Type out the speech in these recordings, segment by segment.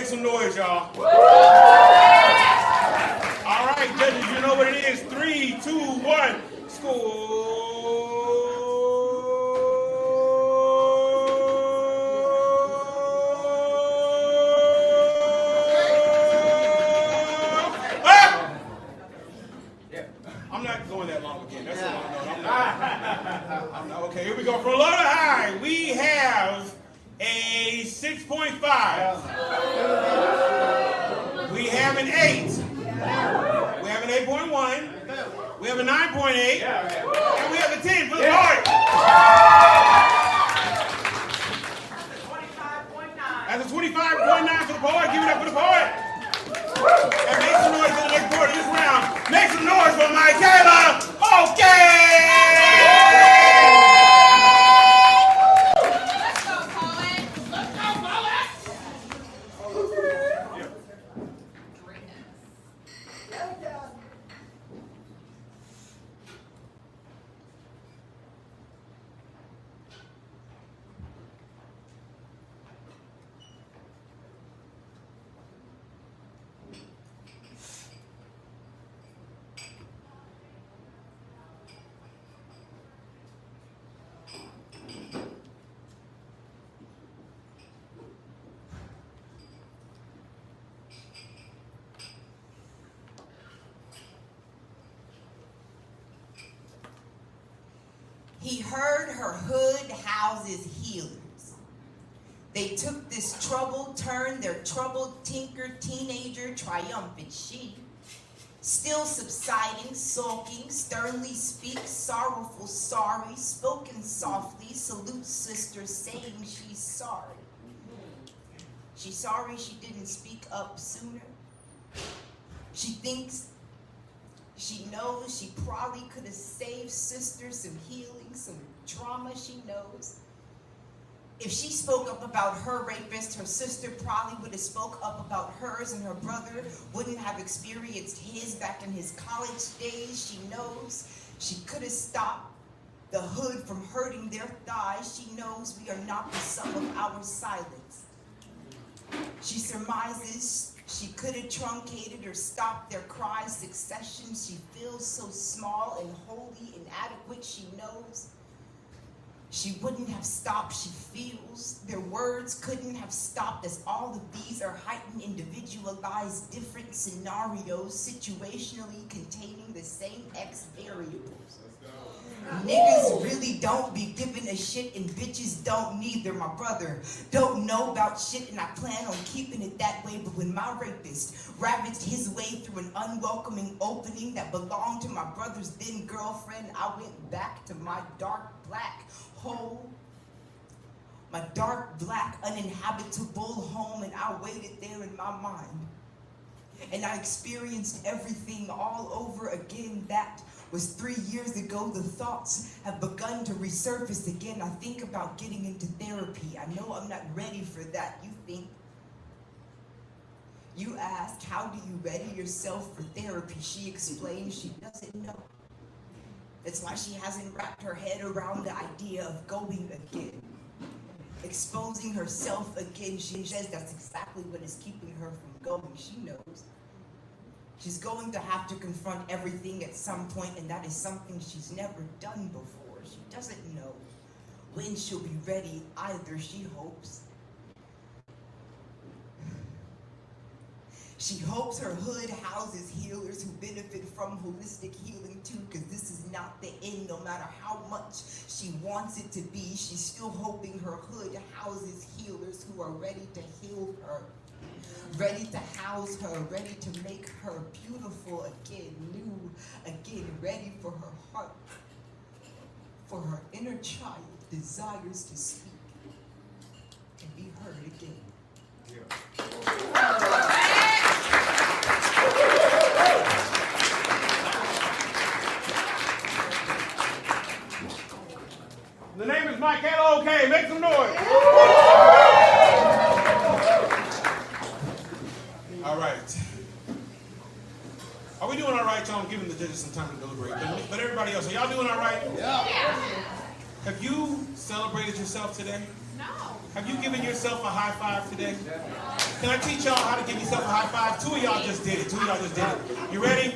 Make some noise, y'all. All right, judges, you know what it is. 3, 2, 1, score. I'm not going that long again. That's what I'm not. Okay, here we go. From low to high, we have a 6.5. We have an 8. We have an 8.1. We have a 9.8. And we have a 10 for the party. 25.9. That's a 25.9 for the party. Give it up for the party. And make some noise for the next part of this round. Make some noise for Michaela. Okay. He heard her hood houses healers. They took this troubled turn, their troubled tinker, teenager, triumphant she. Still subsiding, sulking, sternly speaks, sorrowful, sorry, spoken softly, salutes sister, saying she's sorry. She's sorry she didn't speak up sooner. She thinks, she knows she probably could have saved sister some healing, some trauma she knows. If she spoke up about her rapist, her sister probably would have spoke up about hers, and her brother wouldn't have experienced his back in his college days. She knows she could have stopped the hood from hurting their thighs. She knows we are not the sum of our silence. She surmises she could have truncated or stopped their cries succession. She feels so small and wholly inadequate. She knows she wouldn't have stopped. She feels their words couldn't have stopped, as all of these are heightened, individualized, different scenarios, situationally containing the same X variables. Niggas really don't be giving a shit, and bitches don't neither. My brother don't know about shit, and I plan on keeping it that way. But when my rapist ravaged his way through an unwelcoming opening that belonged to my brother's then girlfriend, I went back to my dark black hole, my dark black uninhabitable home, and I waited there in my mind. And I experienced everything all over again. That was 3 years ago. The thoughts have begun to resurface again. I think about getting into therapy. I know I'm not ready for that. You think? You ask, how do you ready yourself for therapy? She explains she doesn't know. That's why she hasn't wrapped her head around the idea of going again. Exposing herself again. She says that's exactly what is keeping her from going. She knows. She's going to have to confront everything at some point, and that is something she's never done before. She doesn't know when she'll be ready either, she hopes. She hopes her hood houses healers who benefit from holistic healing too, because this is not the end. No matter how much she wants it to be, she's still hoping her hood houses healers who are ready to heal her, ready to house her, ready to make her beautiful again, new again, ready for her heart, for her inner child desires to speak and be heard again. Yeah. The name is Michaela. Okay, make some noise. All right. Are we doing all right, y'all? I'm giving the judges some time to deliberate. But everybody else, are y'all doing all right? Yeah. Have you celebrated yourself today? No. Have you given yourself a high five today? Can I teach y'all how to give yourself a high five? Two of y'all just did it. You ready?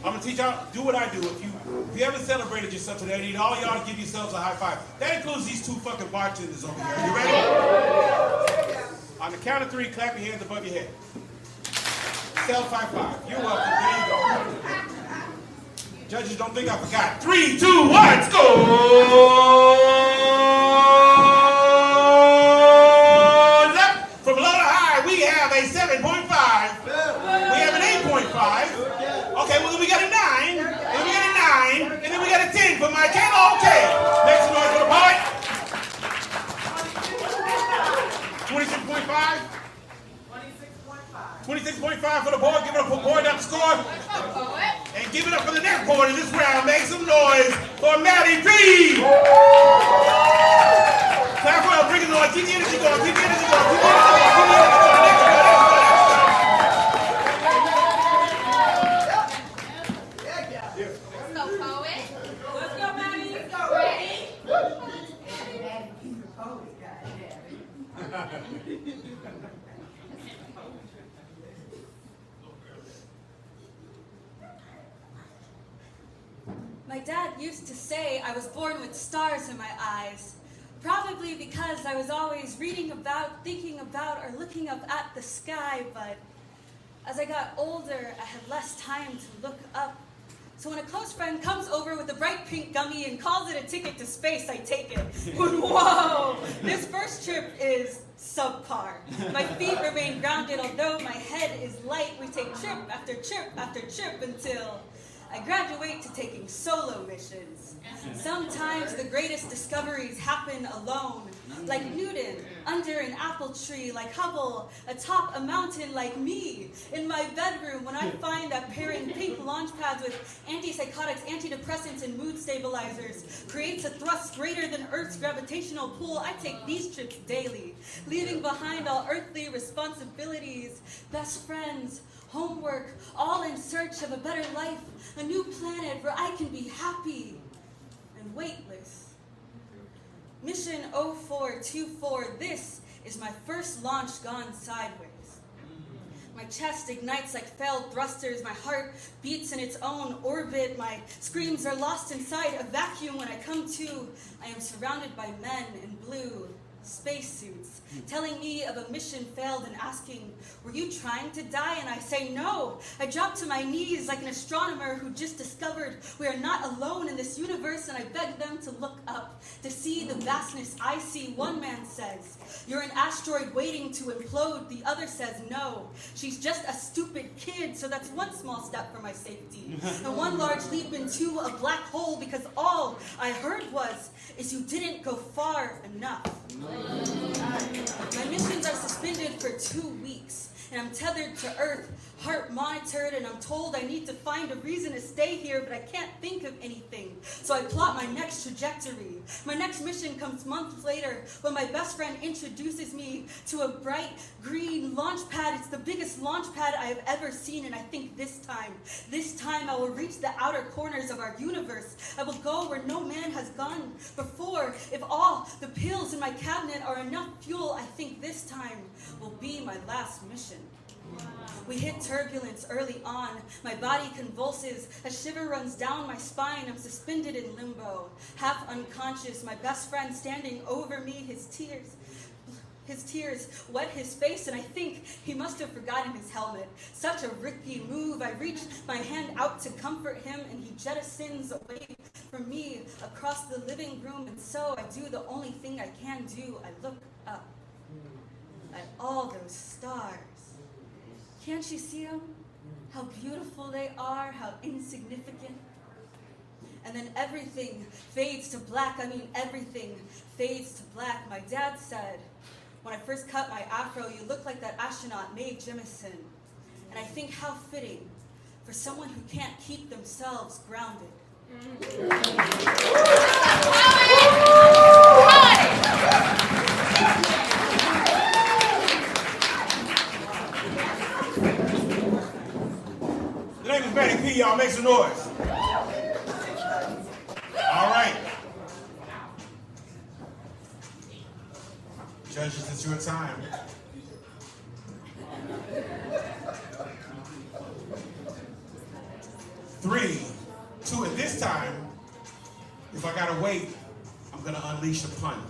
I'm gonna teach y'all, do what I do. If you haven't celebrated yourself today, I need all y'all to give yourselves a high five. That includes these two fucking bartenders over here. You ready? On the count of three, clap your hands above your head. Self high five. You're welcome. There you go. Judges, don't think I forgot. 3, 2, 1, let's go! From low to high, we have a 7.5. We have an 8.5. Okay, well then we got a 9. And we got a 9. And then we got a 10 for my channel. Okay. Next noise for the poet. 26.5. 26.5 for the board. Give it up for board up score. And give it up for the next board in this round. Make some noise for Maddie P. Clap for her. Bring the noise. Keep the energy going. Keep the energy going. Keep the energy going. Keep the energy going. Next go. Let's go, poet. Let's go, Maddie. Let's go, My dad used to say I was born with stars in my eyes, probably because I was always reading about, thinking about, or looking up at the sky, but as I got older, I had less time to look up. So when a close friend comes over with a bright pink gummy and calls it a ticket to space, I take it. But whoa, this first trip is subpar. My feet remain grounded, although my head is light. We take trip after trip after trip until I graduate to taking solo missions. Sometimes the greatest discoveries happen alone, like Newton under an apple tree, like Hubble atop a mountain, like me in my bedroom when I find that pairing pink launch pads with antipsychotics, antidepressants, and mood stabilizers creates a thrust greater than Earth's gravitational pull. I take these trips daily, leaving behind all earthly responsibilities, best friends, homework, all in search of a better life, a new planet where I can be happy and weightless. Mission 0424, this is my first launch gone sideways. My chest ignites like failed thrusters, my heart beats in its own orbit, my screams are lost inside a vacuum. When I come to, I am surrounded by men in blue spacesuits, telling me of a mission failed and asking, were you trying to die? And I say no. I drop to my knees like an astronomer who just discovered we are not alone in this universe, and I beg them to look up to see the vastness I see. One man says, you're an asteroid waiting to implode. The other says, no, she's just a stupid kid. So that's one small step for my safety and one large leap into a black hole, because all I heard is you didn't go far enough. My missions are suspended for 2 weeks, and I'm tethered to Earth, heart monitored, and I'm told I need to find a reason to stay here, but I can't think of anything. So I plot my next trajectory. My next mission comes months later when my best friend introduces me to a bright green launch pad. It's the biggest launch pad I have ever seen, and I think this time I will reach the outer corners of our universe. I will go where no man has gone before. If all the pills in my cabinet are enough fuel, I think this time will be my last mission. We hit turbulence early on. My body convulses. A shiver runs down my spine. I'm suspended in limbo, half unconscious. My best friend standing over me, his tears wet his face, and I think he must have forgotten his helmet. Such a risky move. I reach my hand out to comfort him, and he jettisons away from me across the living room, and so I do the only thing I can do. I look up at all those stars. Can't you see them? How beautiful they are, how insignificant. And then everything fades to black. I mean, everything fades to black. My dad said, when I first cut my afro, you look like that astronaut Mae Jemison. And I think how fitting for someone who can't keep themselves grounded. The name is Maddie P. Y'all make some noise. All right. Judges, it's your time. Three, two, and this time, if I gotta wait, I'm gonna unleash a pun.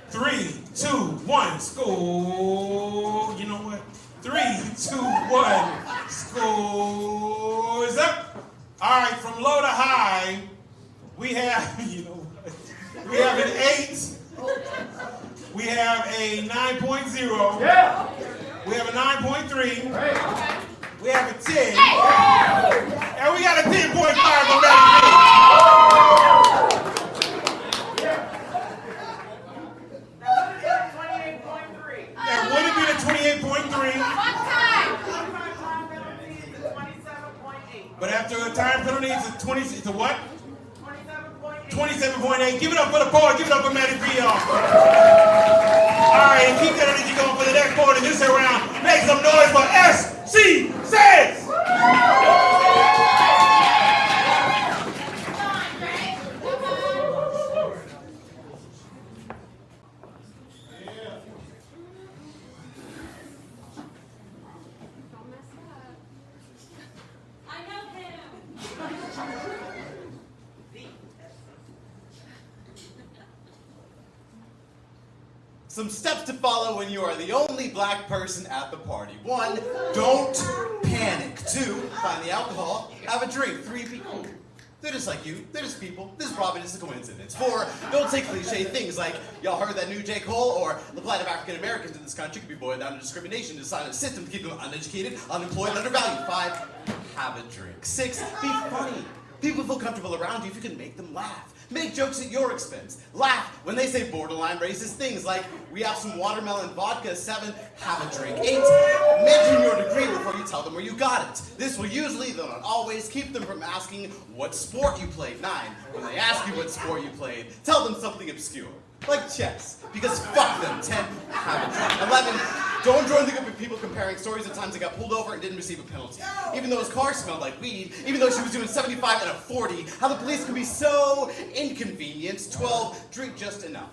3, 2, 1, school. You know what? 3, 2, 1, school is up. All right, from low to high, we have, you know what? We have an 8. We have a 9.0. Yeah. We have a 9.3. Hey. We have a 10. And we got a 10.5 on that. And would it be the 28.3? One time. But after a time penalty, it's a 20. It's a what? 27.8. Give it up for the board. Give it up for Matty B. All right, keep that energy going for the next board in this round. Make some noise for SC Says. Come on, Greg. Come on. Don't mess up. I know him. Some steps to follow when you are the only black person at the party. 1, don't panic. 2, find the alcohol, have a drink. 3, be cool. They're just like you. They're just people. This is probably just a coincidence. 4, don't say cliche things like, y'all heard that new J. Cole? Or the plight of African Americans in this country could be boiled down to discrimination to design a system to keep them uneducated, unemployed, and undervalued. 5, have a drink. 6, be funny. People feel comfortable around you if you can make them laugh. Make jokes at your expense. Laugh when they say borderline racist things like, we have some watermelon vodka. 7, have a drink. 8, mention your degree before you tell them where you got it. This will usually, though not always, keep them from asking what sport you played. 9, when they ask you what sport you played, tell them something obscure, like chess, because fuck them. 10, have a drink. 11, don't join the group of people comparing stories of times they got pulled over and didn't receive a penalty. Even though his car smelled like weed, even though she was doing 75 and a 40, how the police can be so inconvenient. 12, drink just enough.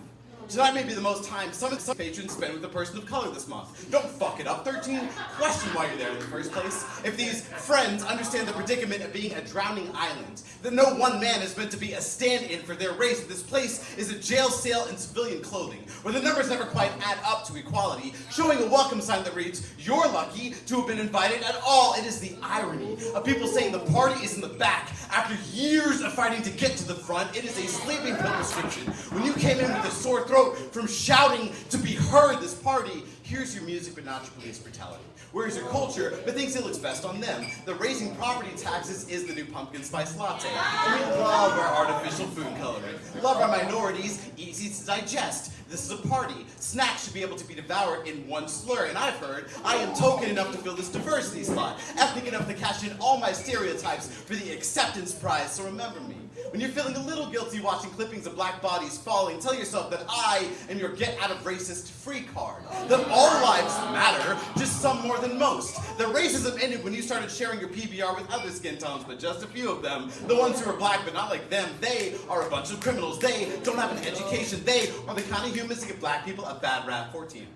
Tonight may be the most time some patrons spend with a person of color this month. Don't fuck it up. 13, question why you're there in the first place. If these friends understand the predicament of being a drowning island, then no one man is meant to be a stand-in for their race. This place is a jail cell in civilian clothing, where the numbers never quite add up to equality, showing a welcome sign that reads, you're lucky to have been invited at all. It is the irony of people saying the party is in the back after years of fighting to get to the front. It is a sleeping pill prescription. When you came in with a sore throat from shouting to be heard this party, here's your music but not your police brutality. Where's your culture but thinks it looks best on them? The raising property taxes is the new pumpkin spice latte. And we love our artificial food coloring. Love our minorities, easy to digest. This is a party. Snacks should be able to be devoured in one slur. And I've heard I am token enough to fill this diversity slot. Ethnic enough to cash in all my stereotypes for the acceptance prize. So remember me. When you're feeling a little guilty watching clippings of black bodies falling, tell yourself that I am your get out of racist free card. That all lives matter, just some more than most. That racism ended when you started sharing your PBR with other skin tones, but just a few of them. The ones who are black but not like them, they are a bunch of criminals. They don't have an education. They are the kind of humans that give black people a bad rap. 14.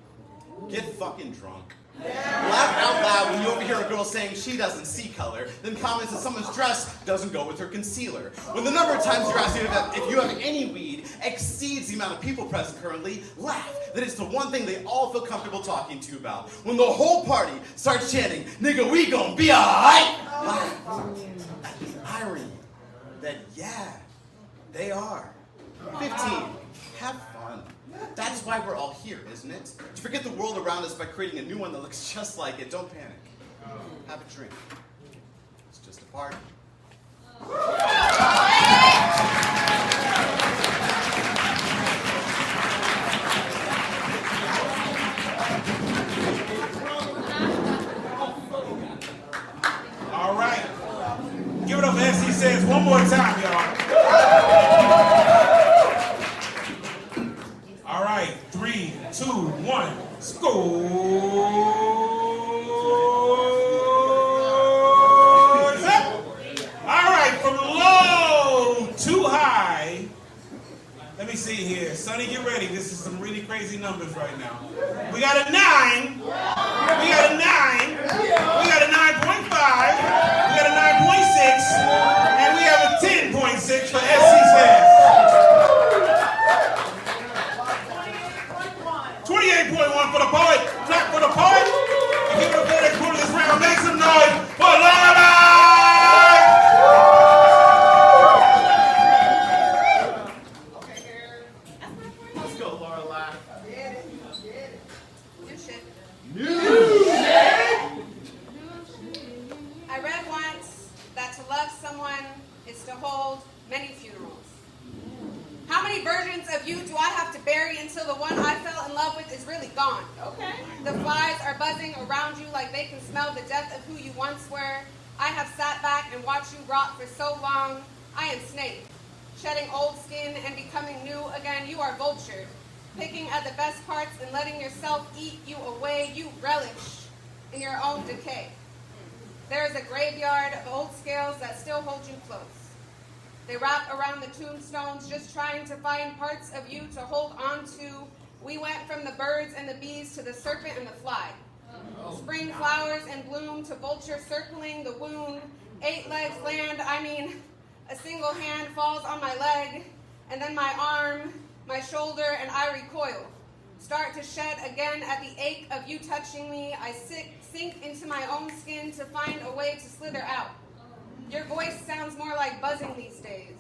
Get fucking drunk. Laugh out loud when you overhear a girl saying she doesn't see color, then comments that someone's dress doesn't go with her concealer. When the number of times you're asked if you have any weed exceeds the amount of people present currently, laugh that it's the one thing they all feel comfortable talking to you about. When the whole party starts chanting, nigga, we gon' be alright, laugh at the irony that, yeah, they are. 15, have fun. That's why we're all here, isn't it? To forget the world around us by creating a new one that looks just like it. Don't panic. Have a drink. It's just a party. All right. Give it up for SC Says one more time, y'all. All right, 3, 2, 1, score! All right, from low to high, Let me see here. Sonny, get ready. This is some really crazy numbers right now. We got a 9. We got a 9. We got a 9.5. We got a 9.6. And we have a 10.6 for SC's head. 28.1 for the poet. Clap for the poet. And give it a for that quarter of this round. Make some noise for Lorelai! Let's go, Lorelai. New shit. New shit. I read once that to love someone is to hold many funerals. How many versions of you do I have to bury until the one I fell in love with is really gone? Okay. The flies are buzzing around you like they can smell the death of who you once were. I have sat back and watched you rot for so long. I am Snake, shedding old skin and becoming new again. You are Vulture, picking at the best parts and letting yourself eat you away. You relish in your own decay. There is a graveyard of old scales that still hold you close. They wrap around the tombstones, just trying to find parts of you to hold on to. We went from the birds and the bees to the serpent and the fly. Spring flowers in bloom to vulture circling the wound. 8 legs land, a single hand falls on my leg, and then my arm, my shoulder, and I recoil. Start to shed again at the ache of you touching me. I sink into my own skin to find a way to slither out. Your voice sounds more like buzzing these days.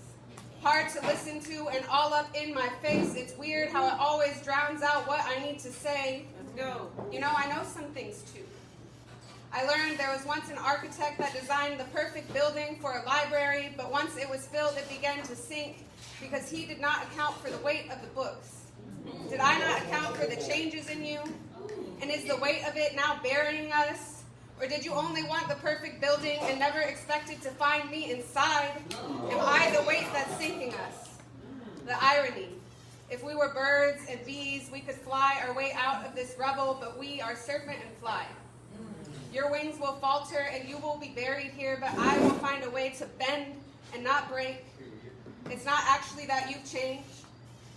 Hard to listen to and all up in my face. It's weird how it always drowns out what I need to say. Let's go. You know, I know some things too. I learned there was once an architect that designed the perfect building for a library, but once it was filled, it began to sink because he did not account for the weight of the books. Did I not account for the changes in you? And is the weight of it now burying us? Or did you only want the perfect building and never expected to find me inside? Am I the weight that's sinking us? The irony. If we were birds and bees, we could fly our way out of this rubble, but we are serpent and fly. Your wings will falter and you will be buried here, but I will find a way to bend and not break. It's not actually that you've changed.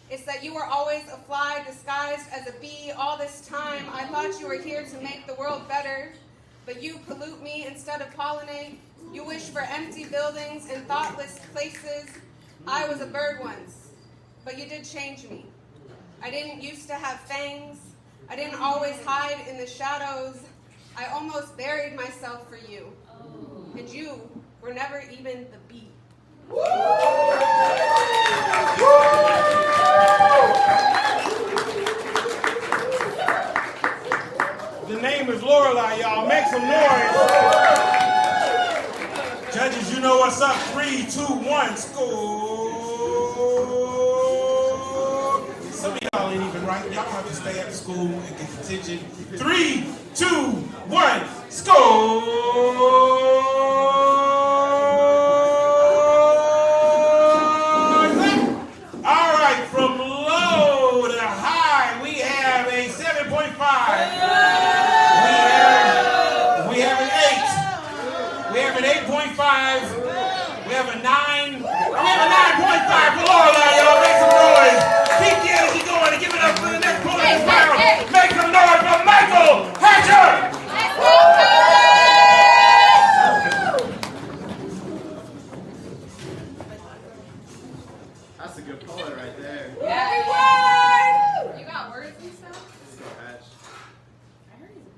It's that you were always a fly disguised as a bee all this time. I thought you were here to make the world better. But you pollute me instead of pollinate. You wish for empty buildings and thoughtless places. I was a bird once, but you did change me. I didn't used to have fangs. I didn't always hide in the shadows. I almost buried myself for you. And you were never even the bee. The name is Lorelai, y'all. Make some noise. Judges, you know what's up. 3, 2, 1, score. Some of y'all ain't even right. Y'all have to stay at school and get detention. 3, 2, 1, score. All right, from low to high, we have a 7.5. We have an 8. We have an 8.5. We have a 9. We have a 9.5 for Lorelai, y'all. Make some noise. Keep the energy going and give it up for the next part of this round. Make some noise for Michael Hatcher. Let's go, That's a good poet right there. everyone! You got words and stuff? Let's go, Hatch. I heard he's a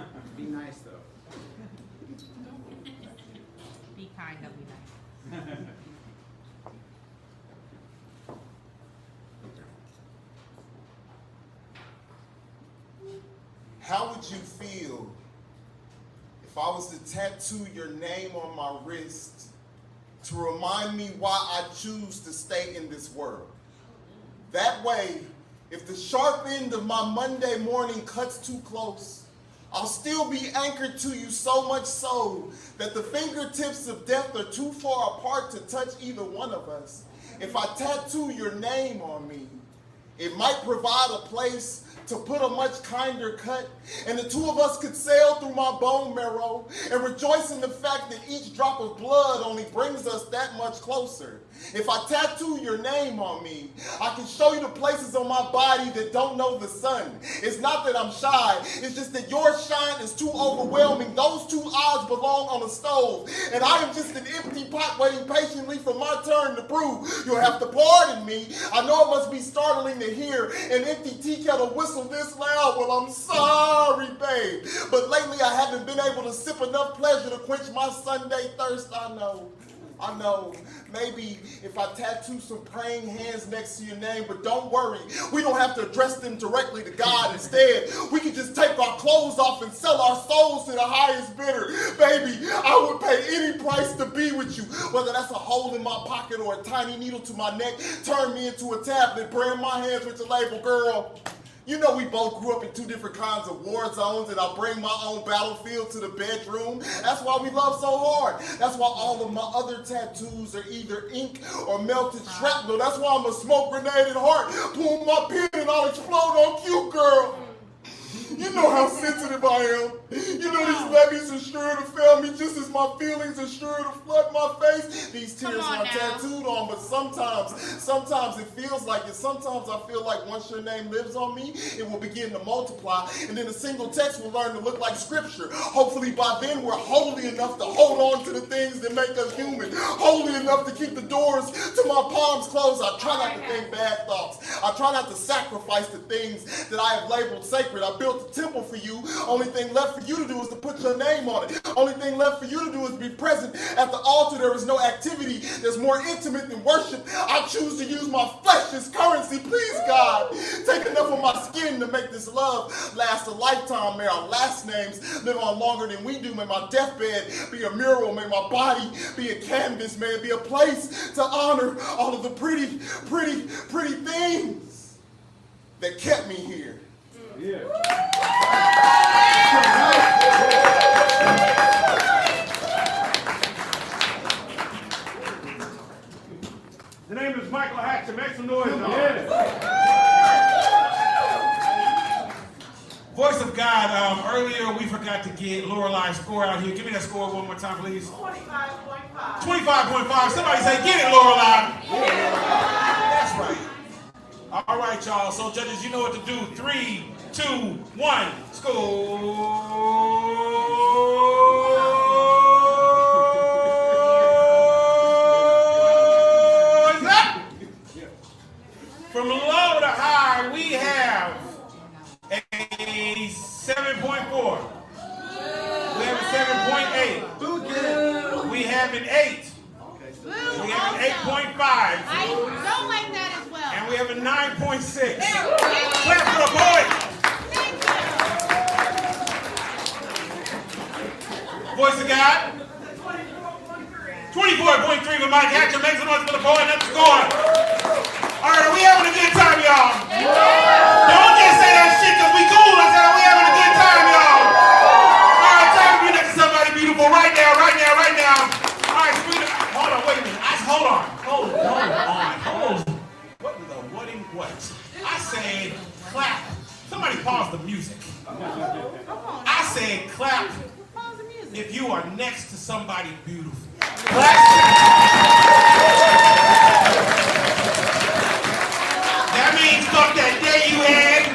poet. Be nice, though. Be kind, don't be nice. How would you feel if I was to tattoo your name on my wrist to remind me why I choose to stay in this world? That way, if the sharp end of my Monday morning cuts too close, I'll still be anchored to you so much so that the fingertips of death are too far apart to touch either one of us. If I tattoo your name on me, It might provide a place to put a much kinder cut, and the two of us could sail through my bone marrow and rejoice in the fact that each drop of blood only brings us that much closer. If I tattoo your name on me, I can show you the places on my body that don't know the sun. It's not that I'm shy, it's just that your shine is too overwhelming. Those two eyes belong on a stove, and I am just an empty pot waiting patiently for my turn to brew. You'll have to pardon me. I know it must be startling to hear an empty tea kettle whistle this loud. Well, I'm sorry, babe, but lately I haven't been able to sip enough pleasure to quench my Sunday thirst. I know. Maybe if I tattoo some praying hands next to your name, but don't worry, we don't have to address them directly to God. Instead, we can just take our clothes off and sell our souls to the highest bidder. Baby, I would pay any price to be with you, whether that's a hole in my pocket or a tiny needle to my neck. Turn me into a tablet, brand my hands with your label, girl. You know we both grew up in two different kinds of war zones, and I bring my own battlefield to the bedroom. That's why we love so hard. That's why all of my other tattoos are either ink or melted shrapnel. That's why I'm a smoke grenade at heart. Pull my pin and I'll explode on cue, girl. You know how sensitive I am. You know these levees are sure to fail me just as my feelings are sure to flood my face. These tears are tattooed on, but sometimes it feels like it. Sometimes I feel like once your name lives on me, it will begin to multiply, and then a single text will learn to look like scripture. Hopefully by then we're holy enough to hold on to the things that make us human, holy enough to keep the doors to my palms closed. I try not to think bad thoughts. I try not to sacrifice the things that I have labeled sacred. I built a temple for you. Only thing left for you to do is to put your name on it. Only thing left for you to do is be present at the altar. There is no activity that's more intimate than worship. I choose to use my flesh as currency. Please, God, take enough of my skin to make this love last a lifetime. May our last names live on longer than we do. May my deathbed be a mural. May my body be a canvas. May it be a place to honor all of the pretty things that kept me here. Yeah. The name is Michael Hatcher. Make some noise. Voice of God. Earlier we forgot to get Lorelai's score out here. Give me that score one more time, please. 25.5. 25.5. Somebody say, get it, Lorelai. That's right. All right, y'all. So, judges, you know what to do. 3, 2, 1. Scores up. From low to high, we have a 7.4. We have a 7.8. We have an 8. We have an 8.5. I don't like that as well. And we have a 9.6. Clap for the boy. Voice of God. 24.3 with Mike Hatcher. Make some noise for the boy. Let's go on. All right, are we having a good time, y'all? Don't just say that shit because we cool. I said, are we having a good time, y'all? All right, time to be next to somebody beautiful right now. All right, sweetheart. Hold on, wait a minute. Hold on. What? I said clap. Somebody pause the music. I said clap if you are next to somebody beautiful. Clap. That means fuck that day you had.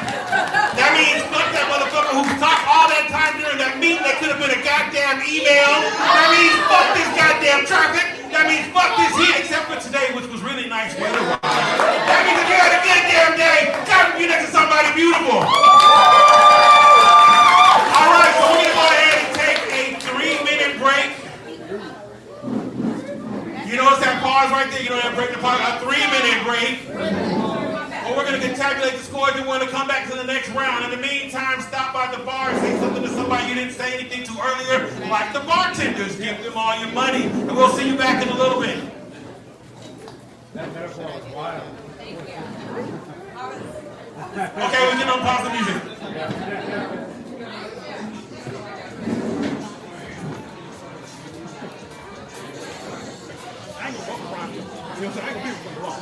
That means fuck that motherfucker who talked all that time during that meeting that could have been a goddamn email. That means fuck this goddamn traffic. That means fuck this heat, except for today, which was really nice weather. That means if you had a good damn day, time to be next to somebody beautiful. All right, so we're gonna go ahead and take a 3-minute break. You notice that pause right there? You know that break the pause? A 3-minute break. Well, we're gonna tabulate the scores and we're gonna come back to the next round. In the meantime, stop by the bar and say something to somebody you didn't say anything to earlier, like the bartenders. Give them all your money, and we'll see you back in a little bit. That metaphor was wild. Okay, we can unpause the music. I ain't gonna walk around you. You know what I'm saying? I ain't gonna be wrong.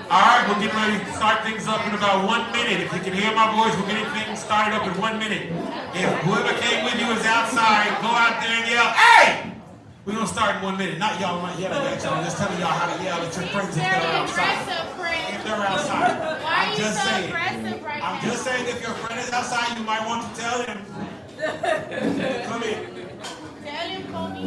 All right, we're getting ready to start things up in about 1 minute. If you can hear my voice, we're getting things started up in 1 minute. If whoever came with you is outside, go out there and yell, "Hey!" We're going to start in 1 minute. Not y'all, I'm not yelling at y'all. I'm just telling y'all how to yell at your friends if they're outside. If they're outside. Why are I'm you just so saying. aggressive right I'm now? just saying if your friend is outside, you might want to tell him. Come in. Tell him, Cody.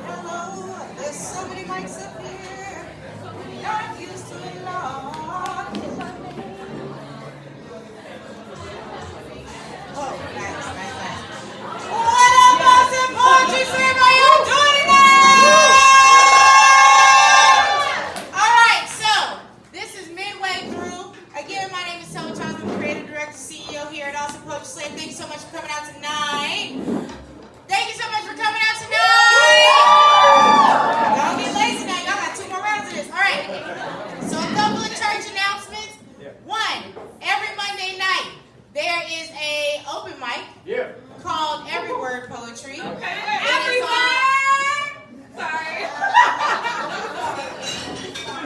Hello, there's so many mics up here. Not used to it, Lord. Oh, nice. What up, Boston Poetry Slam? How you doing tonight? All right, so this is midway through. Again, my name is Selma Charles. I'm the creative director, CEO here at Austin Poetry Slam. Thank you so much for coming out tonight. Thank you so much for coming out tonight. Y'all get lazy now. Y'all got 2 more rounds of this. All right. So a couple of church announcements. One, every Monday night there is a open mic called Every Word Poetry. Every word. Sorry.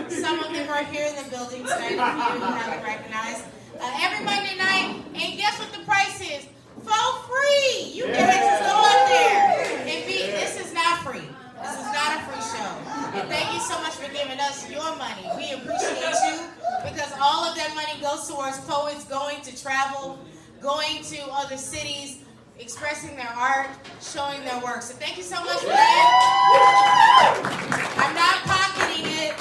Some of them are here in the building tonight. If you haven't recognized. Every Monday night, and guess what the price is? For free. You can just go up there and be. This is not free. This is not a free show. And thank you so much for giving us your money. We appreciate you because all of that money goes towards poets going to travel, going to other cities, expressing their art, showing their work. So thank you so much for that. I'm not pocketing it,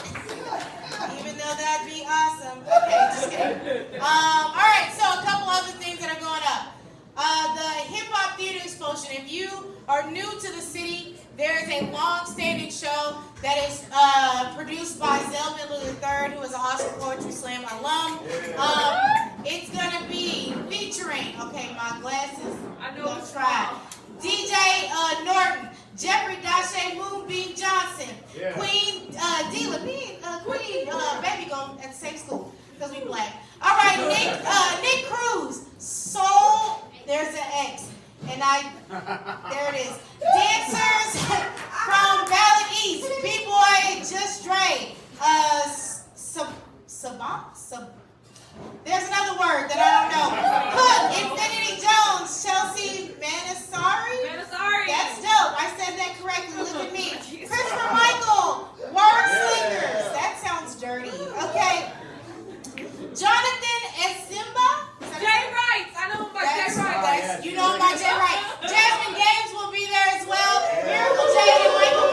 even though that'd be awesome. Okay, just kidding. All right, so a couple other things that are going up. The Hip Hop Theater Explosion. If you are new to the city, there is a long-standing show that is produced by Zell Miller III, who is an Austin Poetry Slam alum. It's gonna be featuring, okay, my glasses, I'm gonna try. DJ Norton, Jeffrey Dashe Moonbeam Johnson, Queen Dila, Queen Baby go at the same school because we black. All right, Nick Cruz, Soul. There's an X, and there it is. Dancers from Valley East, B-Boy, Just Dre, there's another word that I don't know. Hook, Infinity Jones, Chelsea Manasari. That's dope. I said that correctly. Look at me. Christopher Michael, Word Slingers. That sounds dirty. Okay. Jonathan Esimba. Jay Wright. I know him by Jay Wright. You know him by Jay Wright. Jasmine Games will be there as well. Miracle J and Michael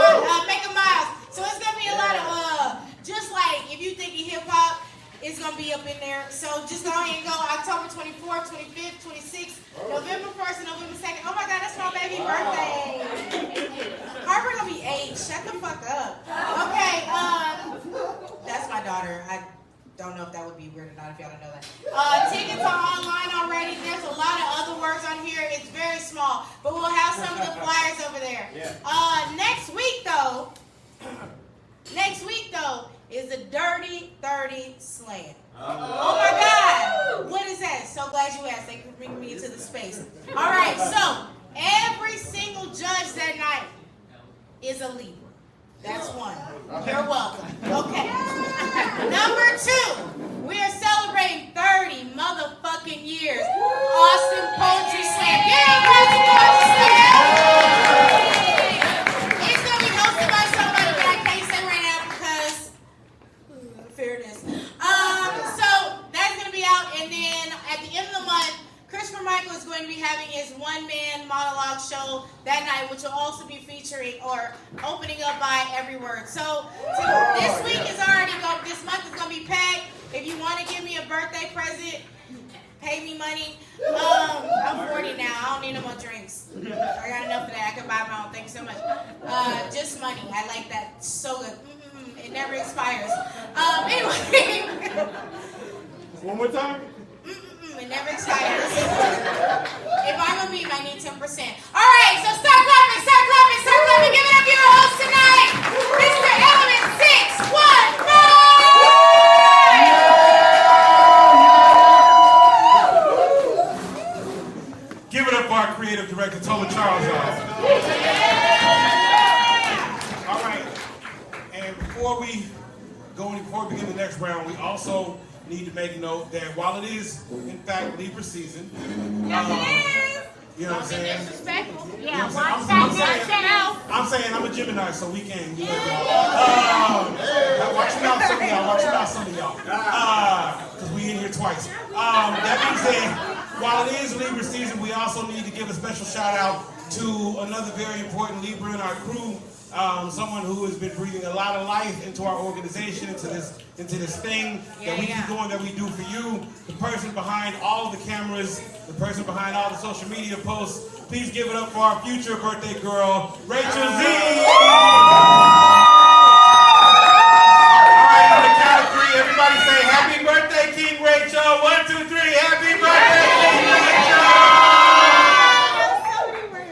Miles. So it's gonna be a lot of just like if you think of hip hop, it's gonna be up in there. So just go ahead and go October 24th, 25th, 26th, November 1st, and November 2nd. Oh my God, that's my baby birthday. Harper gonna be 8. Shut the fuck up. Okay, that's my daughter. I don't know if that would be weird or not if y'all don't know that. Tickets are online already. There's a lot of other words on here. It's very small, but we'll have some of the flyers over there. Next week though is the Dirty 30 Slam. Oh my God! What is that? So glad you asked. Thank you for bringing me into the space. All right, so every single judge that night is a Libra. That's one. You're welcome. Okay. Number 2, we are celebrating 30 motherfucking years. Austin Poetry Slam. Yeah, Austin Poetry Slam. It's gonna be hosted by somebody that I can't say right now because fairness. So that's gonna be out, and then at the end of the month, Christopher Michael is going to be having his one-man monologue show that night. tonight, which will also be featuring or opening up by every word. So this week is already going. This month is going to be packed. If you want to give me a birthday present, pay me money. I'm 40 now. I don't need no more drinks. I got enough of that. I can buy my own. Thank you so much. Just money. I like that. So good. It never expires. Anyway. One more time. It never expires. If I'm a meme, I need 10%. All right, so start clapping, start clapping, start clapping. Give it up to your host tonight, Mr. Element 619. Give it up for our creative director, Toma Charles. All right. And before we begin the next round, we also need to make note that while it is, in fact, Libra season, you know what I'm saying? Disrespectful. Yeah, watch that. I'm saying I'm a Gemini, so we can. Watch your mouth, some of y'all. Watch your mouth, some of y'all. Because we in here twice. That being said, while it is Libra season, we also need to give a special shout out to another very important Libra in our crew. Someone who has been breathing a lot of life into our organization, into this thing that we keep going, that we do for you. The person behind all of the cameras, the person behind all the social media posts. Please give it up for our future birthday girl, Rachel Z. All right, on the count of 3, everybody say happy birthday, King Rachel. 1, 2, 3, happy birthday, King Rachel.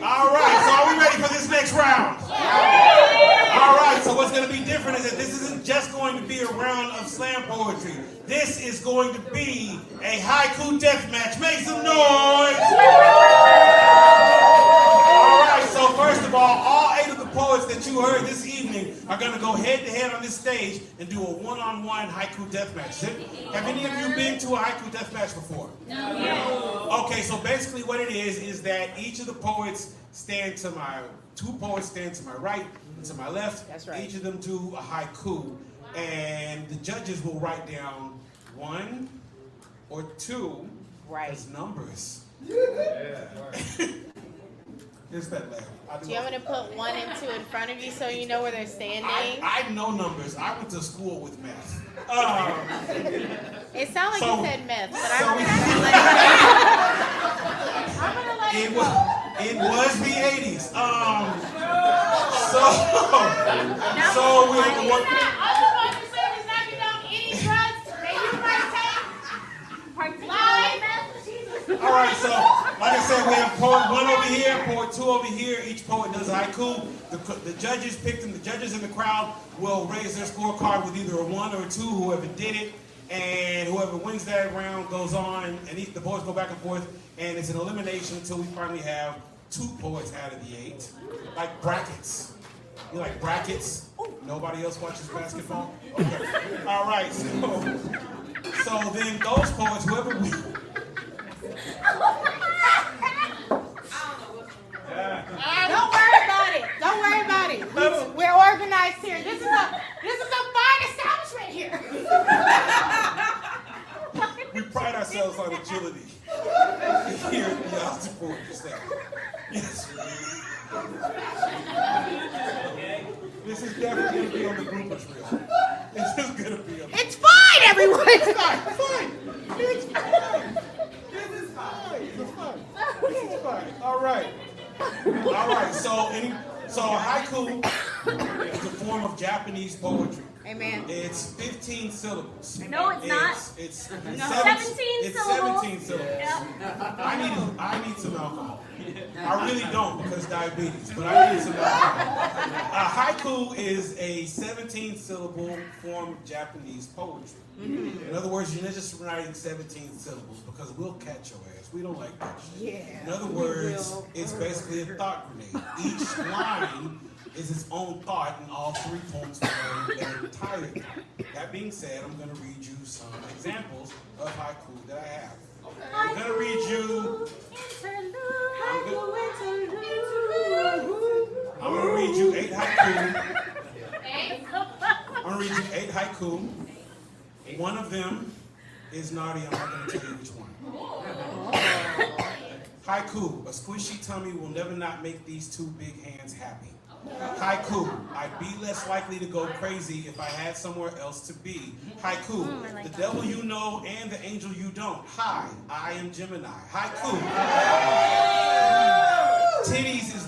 All right, so are we ready for this next round? All right, so what's going to be different is that this isn't just going to be a round of slam poetry. This is going to be a haiku death match. Make some noise! All right, so first of all 8 of the poets that you heard this evening are going to go head-to-head on this stage and do a one-on-one haiku death match. Have any of you been to a haiku death match before? No. Okay, so basically what it is that each of the poets stand to my, 2 poets stand to my right, to my left. That's right. Each of them do a haiku, and the judges will write down 1 or 2 as numbers. Here's that laugh. Do you want me to put 1 and 2 in front of you so you know where they're standing? I know numbers. I went to school with math. It sounded like you said meth, but It was the 80s. So we're All the service knocking down any drugs that you might take. all right, so like I said, we have poet 1 over here, poet 2 over here. Each poet does a haiku. The judges picked them. The judges in the crowd will raise their scorecard with either a 1 or a 2, whoever did it. And whoever wins that round goes on, and the boys go back and forth, and it's an elimination until we finally have 2 poets out of the 8. Like brackets. You like brackets? Nobody else watches basketball? Okay. All right, so then those poets, whoever wins. Don't worry about it. Don't worry about it. We're organized here. This is a fine establishment here. We pride ourselves on agility here at the Austin Poetry Staff. Yes. This is definitely going to be on the bloopers reel. This is going to be on the It's fine, everyone. It's fine. It's fine. This is fine. This is fine. All right. So haiku is a form of Japanese poetry. Amen. It's 15 syllables. No, it's not. It's 17 It's syllables. 17 syllables. Yep. I need some alcohol. I really don't because diabetes, but I need some alcohol. Haiku is a 17-syllable form of Japanese poetry. In other words, you're not just writing 17 syllables because we'll catch your ass. We don't like that shit. Yeah. In other words, it's basically a thought grenade. Each line is its own thought, and all 3 poems are their entirety. That being said, I'm going to read you some examples of haiku that I have. I'm going to read you. I'm going to read you 8 haiku. I'm going to read you 8 haiku. One of them is naughty. I'm not going to tell you which one. Haiku, a squishy tummy will never not make these two big hands happy. Haiku, I'd be less likely to go crazy if I had somewhere else to be. Haiku, the devil you know and the angel you don't. Hi, I am Gemini. Haiku. Titties is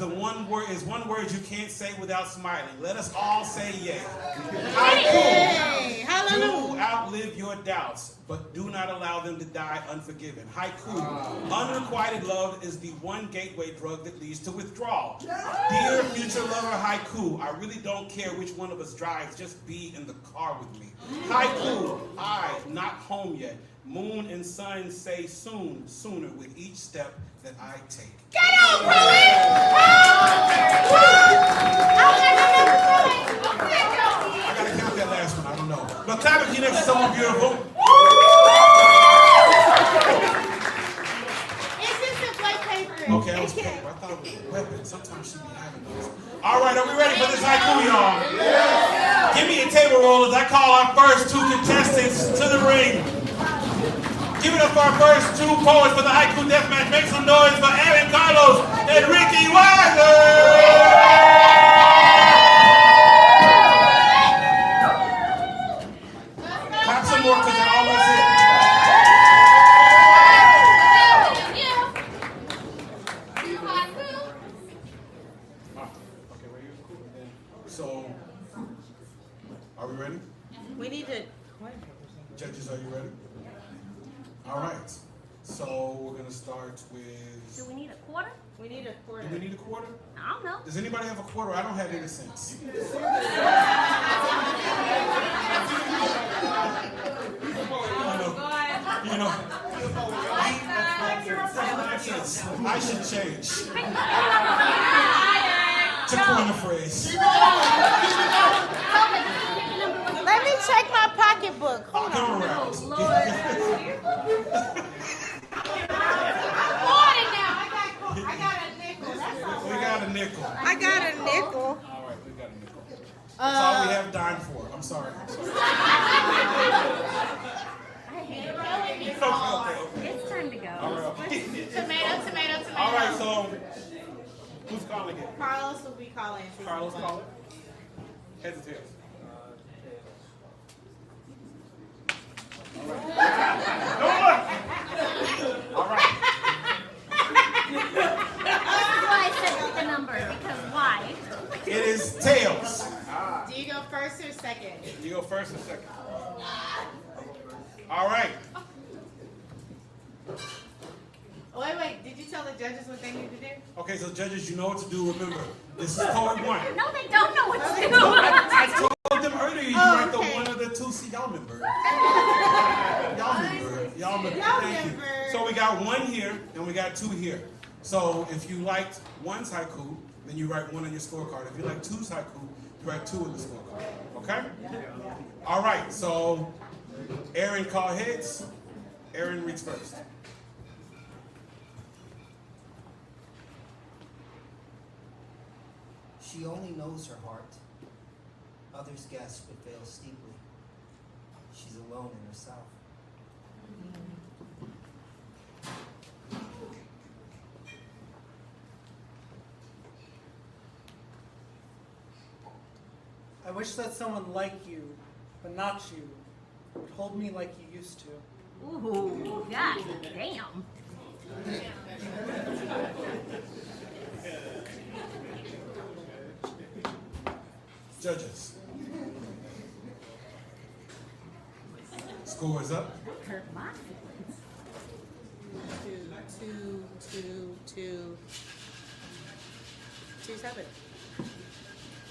one word you can't say without smiling. Let us all say yay. Haiku. Do outlive your doubts, but do not allow them to die unforgiven. Haiku. Unrequited love is the one gateway drug that leads to withdrawal. Dear future lover Haiku, I really don't care which one of us drives, just be in the car with me. Haiku. I, not home yet. Moon and sun say soon, sooner with each step that I take. Get on, Chloe! I gotta count that last one, I don't know. But clap if you next to someone beautiful. Is this a white paper? Okay, that was paper. I thought it was a weapon. Sometimes she be having those. All right, are we ready for this haiku, y'all? Yeah. Give me a table roll as I call our first two contestants to the ring. Give it up for our first two poets for the haiku deathmatch. Make some noise for Aaron Carlos and Ricky Weiser. Clap some more because they're almost here. So, are we ready? We need to. Judges, are you ready? All right. So we're gonna start with. Do we need a quarter? We need a quarter. Do we need a quarter? I don't know. Does anybody have a quarter? I don't have any cents. You know. I should change. To coin a phrase. Let me check my pocketbook. I'll come around. I got a nickel. That's all We got a nickel. I got a nickel. All right, we got a nickel. That's all we have dime for. I'm sorry. Okay. It's time to go. All right. Tomato. All right, so who's calling it? Carlos will be calling. Carlos calling? Heads or tails? All right. That's why I said the number, because why? It is tails. Do you go first or second? You go first or second? All right. Wait. Did you tell the judges what they need to do? Okay, so judges, you know what to do. Remember, this is poet one. No, they don't know what to do. I told them earlier you Oh, write the okay. one of the two. See, y'all remember. Y'all remember. Thank you. So we got one here and we got two here. So if you liked one's haiku, then you write one on your scorecard. If you like two's haiku, you write two on the scorecard. Okay? All right. So Aaron call heads. Aaron reads first. She only knows her heart. Others guess but fail steeply. She's alone in herself. I wish that someone like you, but not you, would hold me like you used to. Ooh, god damn. Judges. Score is up. Hurt my Two, 7.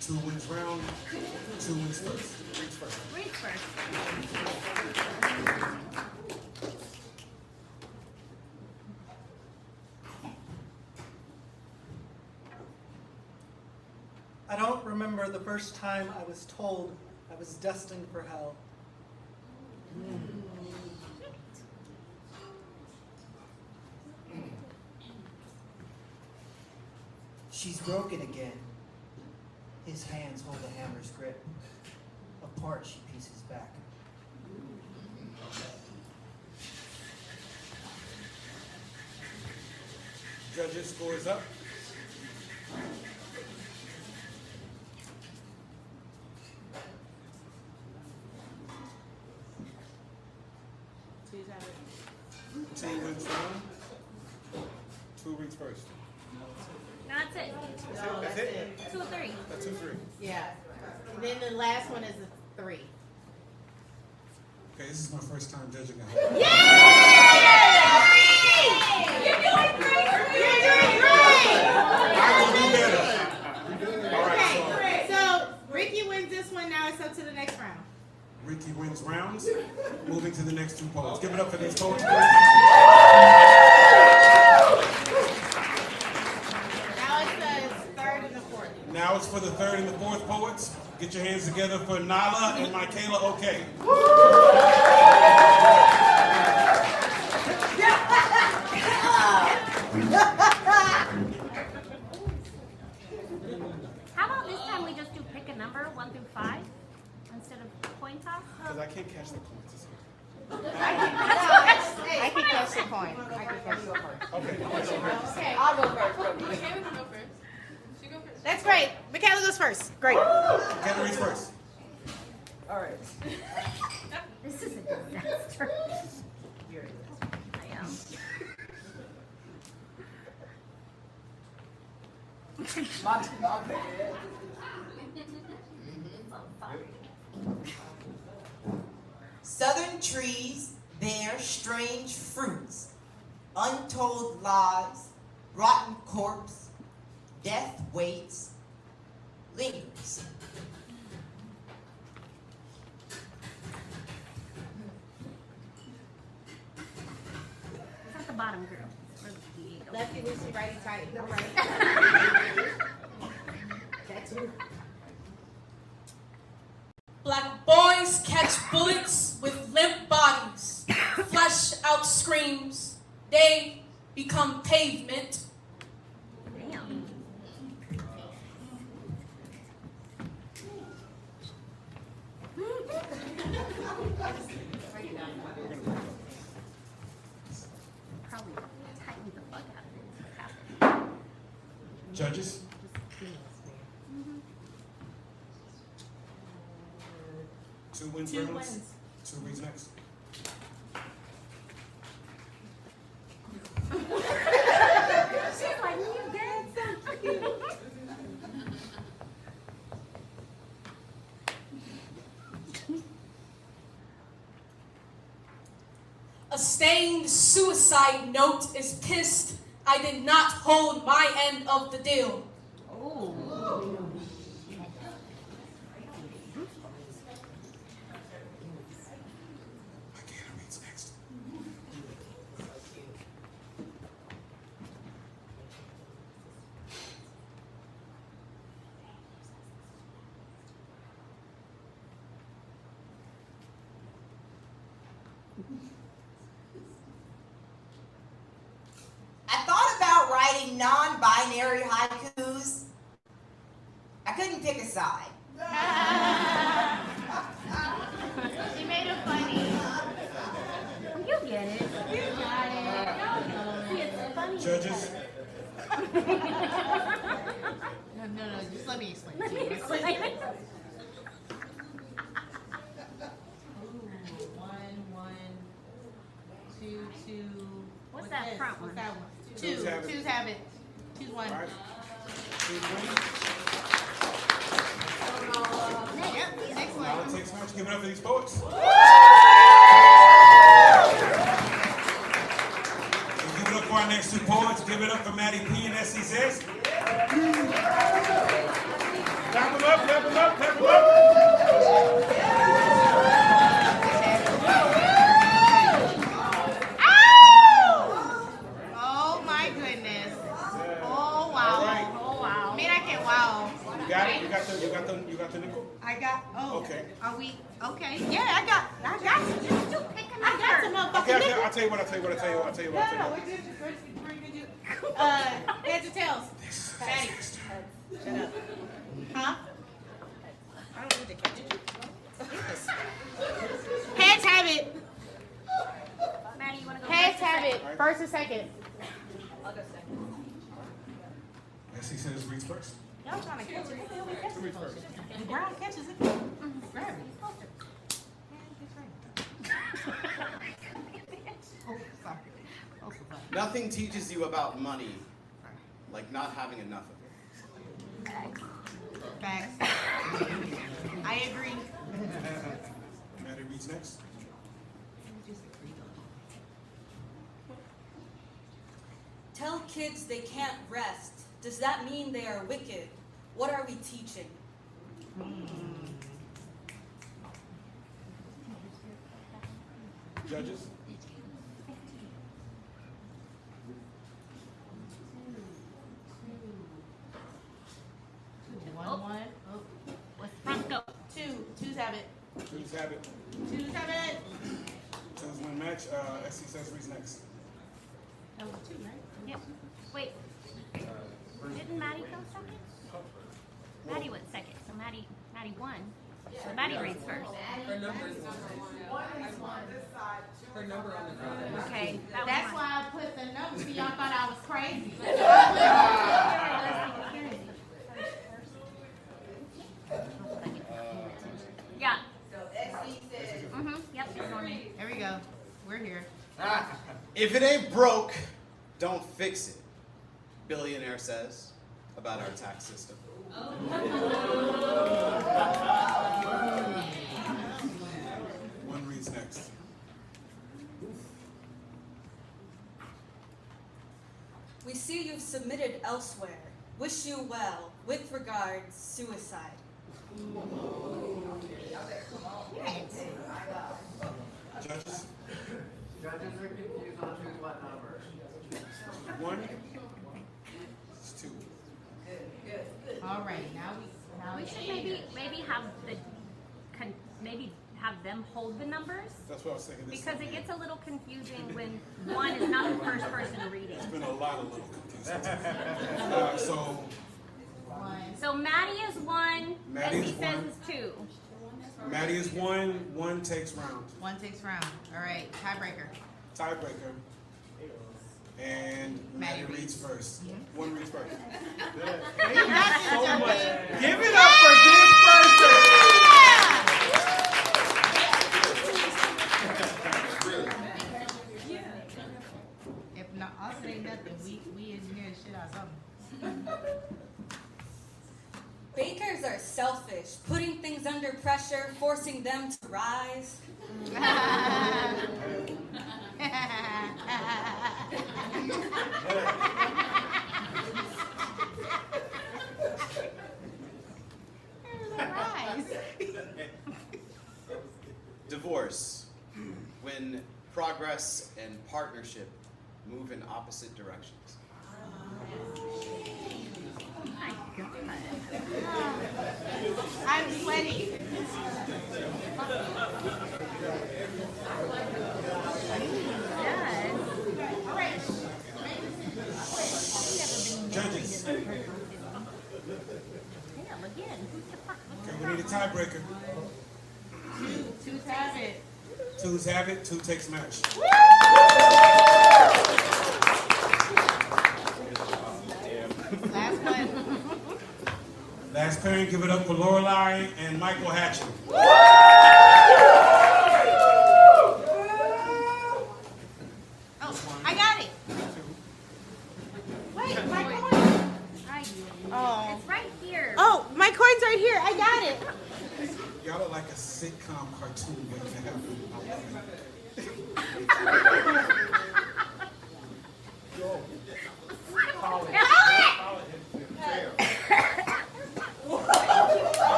2 wins round. 2 wins first. Reads first. Read first. I don't remember the first time I was told I was destined for hell. She's broken again. His hands hold the hammer's grip. Apart, she pieces back. Judges, score is up. Team wins round. Two reads first. That's it. That's it? 2 or 3. That's 2-3. Yeah. And then the last one is a 3. Okay, this is my first time judging a You're doing great! I will do better. All right, Okay, so Ricky wins this one. Now it's up to the next round. Ricky wins rounds. Moving to the next two poets. Give it up for these poets. Now it's the third and the fourth. Now it's for the third and the fourth poets. Get your hands together for Nala and Michaela Okay. How about this time we just do pick a number, 1 through 5, instead of coin toss? Because I can't catch the coins. I can catch the coin. I can catch the coin. Okay. Okay. I'll go first. Michaela can go first. She go first. That's great. Michaela goes first. Great. Michaela reads first. This is a disaster. I am. Southern trees bear strange fruits, untold lies, rotten corpse, death waits, lingers. It's at the bottom, girl. Where's the eagle? Lefty, loosey, righty, tighty. All right. That's you. Black boys catch bullets with limp bodies. Flesh out screams. They become pavement. Damn. Probably tightened the fuck out of it. What happened? Judges. Two wins Two rounds. wins. Two reads next. She's like, you dead? A stained suicide note is pissed. I did not hold my end of the deal. Oh. Michaela reads next. I thought about writing non-binary haikus. I couldn't pick a side. She made it funny. You get it. You got it. See, it's funny. Judges. No, just let me explain Let to me you. explain. One, two. What's that this? front What's one? that one? Two's have it. Two's have it. Two's one. All right. Two wins. Yep, next Now one. it takes much. Give it up for these poets. And give it up for our next two poets. Give it up for Maddie P and S.E. Zest. Clap them up, clap them up, clap them up. Oh my goodness. Oh All wow. right. Oh, wow. I mean, I can wow. You got it? You got the nickel? I got. Oh. Okay. Are we okay? Yeah, I got. Just do pick a number. I got some motherfucking Okay, nickels. I'll tell you what. No, we're good. Heads or tails? Patty. Shut up. Huh? I don't need to catch it. Heads have it. Maddie, you want to go Heads first or have second? it. First or second? I'll go second. Essie says reads first. Y'all trying to catch it. Who reads first? The ground catches it. Grab it. Oh, sorry. Oh, sorry. Nothing teaches you about money like not having enough of it. Facts. I agree. Maddie reads next. Tell kids they can't rest. Does that mean they are wicked? What are we teaching? Judges? One. Oh. What's front go? Twos have it. Twos have it. Twos have it. Twos win match. Essie says reads next. That was two, right? Yep. Wait. Didn't Maddie go second? Maddie went second, so Maddie won. So Maddie reads first. Her number is her number on the front. Okay. That's why I put the number. See, y'all thought I was crazy. Yeah. So Essie says, Yep. It's on me. There we go. We're here. If it ain't broke, don't fix it, billionaire says about our tax system. One reads next. We see you've submitted elsewhere. Wish you well. With regards, suicide. Judges? Judges are confused on choose what number. One. It's two. All right. Now We we should maybe have maybe have them hold the numbers, That's what I was thinking. This because it gets a little confusing when one is not the first person reading. It's been a lot of little confusing. So one. So Maddie is one. Maddie is Essie says one. is two. Maddie is one. One takes round. One takes round. All right. Tiebreaker. Tiebreaker. And Maddie Maddie reads first. One reads first. You got this, So much. Justin. Give it up for this person. If not, I'll say nothing. We engineer the shit out of something. Bakers are selfish, putting things under pressure, forcing them to rise. Divorce, when progress and partnership move in opposite directions. My God. I'm sweating. Yes. All right. Judges. Hang on, again. Who's the fuck? Okay, we need a tiebreaker. Twos have it. Twos have it. Two takes match. Last one. Last pairing, give it up for Lorelai and Michael Hatcher. Oh, I got it. Wait, my coin. Right. Oh. It's right here. Oh, my coin's right here. I got it. Y'all are like a sitcom cartoon waiting to happen.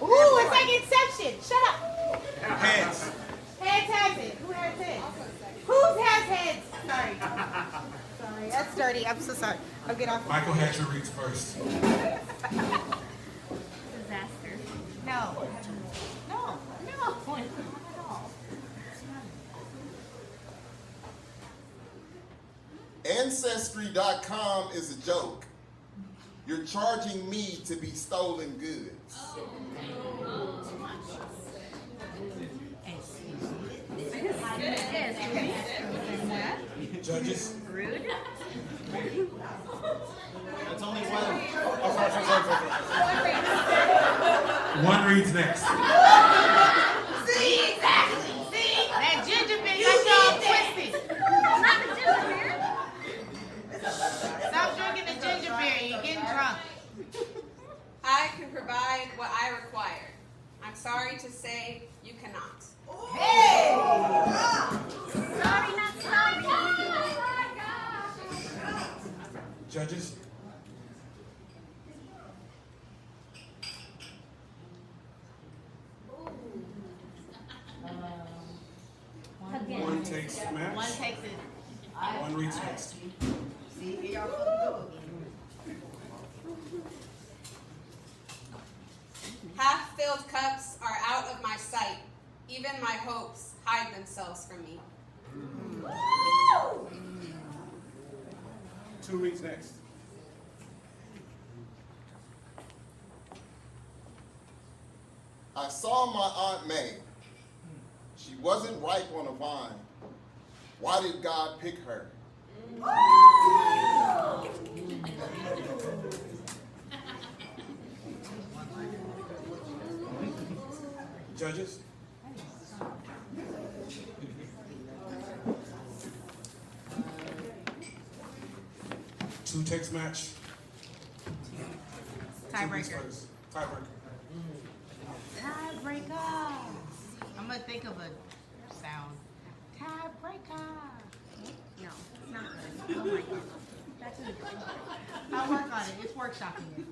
Ooh, it's like Inception. Shut up. Heads. Heads has it. Who has heads? Whose has heads? Sorry. Sorry, that's dirty. I'm so sorry. I'll get off. Michael Hatcher reads first. Disaster. No. No. No. Ancestry.com is a joke. You're charging me to be stolen goods. Yes. Judges. Rude. That's only one. One reads next. See, exactly. See? That ginger beer got y'all twisted. Not the ginger beer. Stop drinking the ginger beer. You're getting drunk. I can provide what I require. I'm sorry to say you cannot. Sorry, not sorry. Judges. Again. One takes match. One takes it. One reads next. See, here y'all go again. Half-filled cups are out of my sight. Even my hopes hide themselves from me. Two reads next. I saw my Aunt May. She wasn't ripe on a vine. Why did God pick her? Judges. Two takes match. Two reads Tiebreaker. first. Tiebreaker. Tiebreaker. I'm gonna think of a sound. Tiebreaker. No, it's not good. Oh my god. That's good. I'll work on it. It's workshopping it.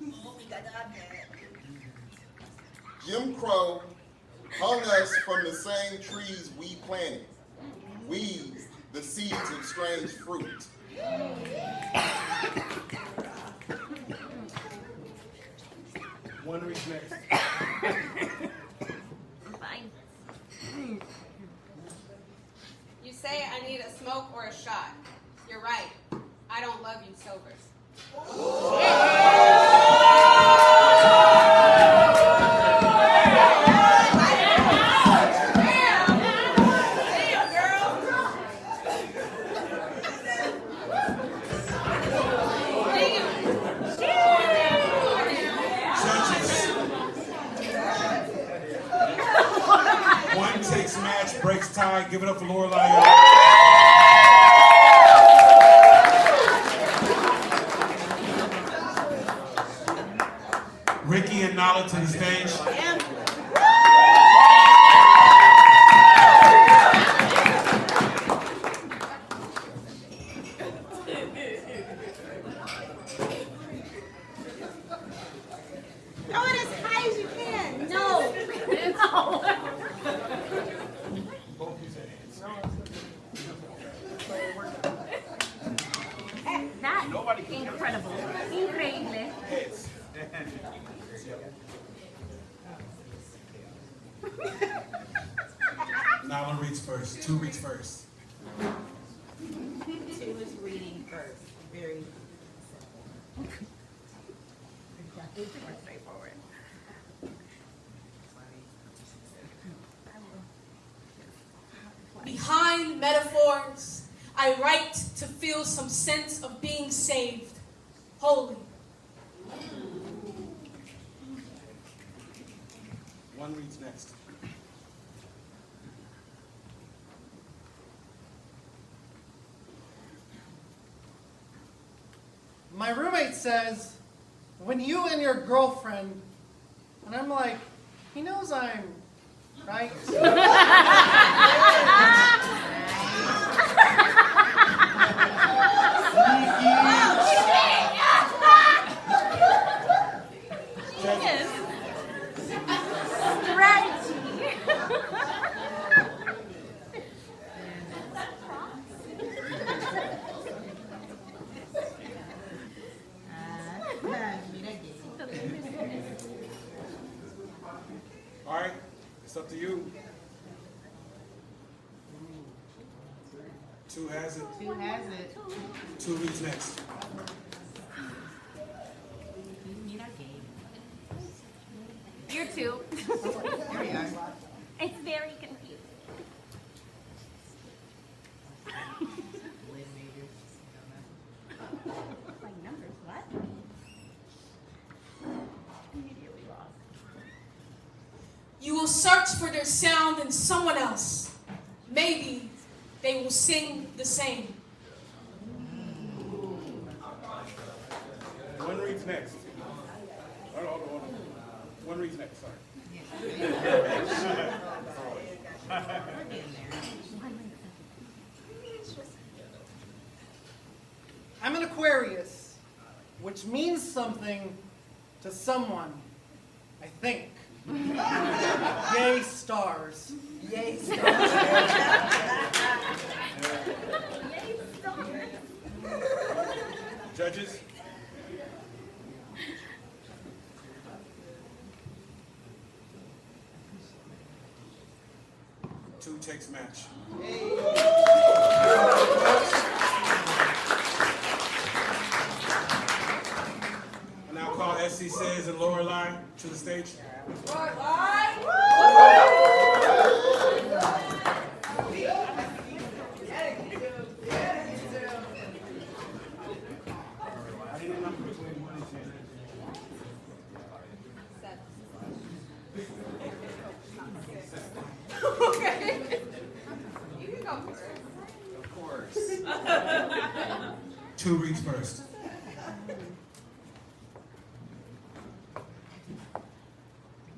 Jim Crow hung us from the same trees we planted. Weeds, the seeds of strange fruit. One reads next. Fine. You say I need a smoke or a shot. You're right. I don't love you sober. Judges. One takes match, breaks tie. Give it up for Lorelai. Ricky and Nala to the stage. Throw it as high as you can. No. No. That's incredible. Increíble. Nala reads first. Two reads first. Two is reading first. Very It's more straightforward. Behind metaphors, I write to feel some sense of being saved, holy. One reads next. My roommate says, when you and your girlfriend, and I'm like, he knows I'm right. Yes. Strategy. All right, it's up to you. Two has it. Two has it. Two reads next. You're two. There we are. It's very confusing. You will search for their sound in someone else. Maybe they will sing the same. One reads next. Hold on. One reads next, sorry. I'm an Aquarius, which means something to someone, I think. Yay, stars. Yay, Judges? Two takes match. I now call SC Says and Lorelei to the stage. I need a number between 1 and 10. Okay. You can go first. Of course. Two reads first.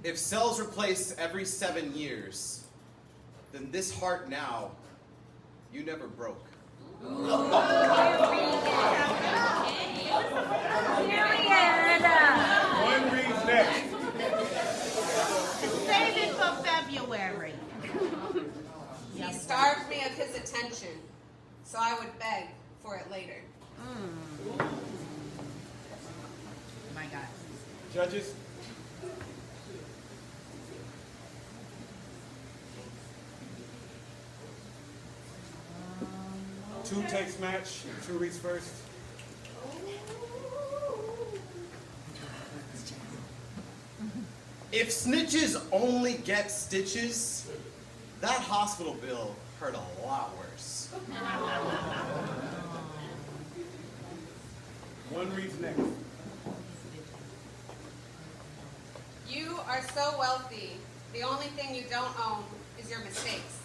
If cells replace every 7 years, then this heart now, you never broke. One reads next. Save it for February. He starved me of his attention, so I would beg for it later. My God. Judges? Two takes match. Two reads first. If snitches only get stitches, that hospital bill hurt a lot worse. One reads next. You are so wealthy. The only thing you don't own is your mistakes.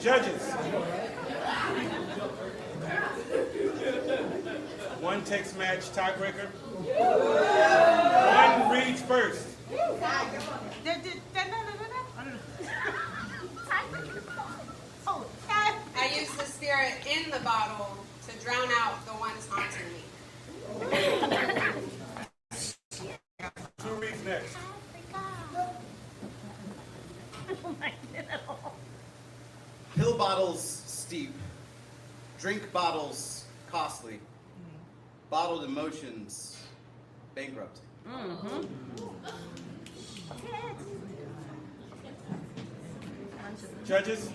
Judges. One takes match, tiebreaker. One reads first. I use the spirit in the bottle to drown out the ones haunting me. Two reads next. Pill bottles steep, drink bottles costly, bottled emotions bankrupt. Judges?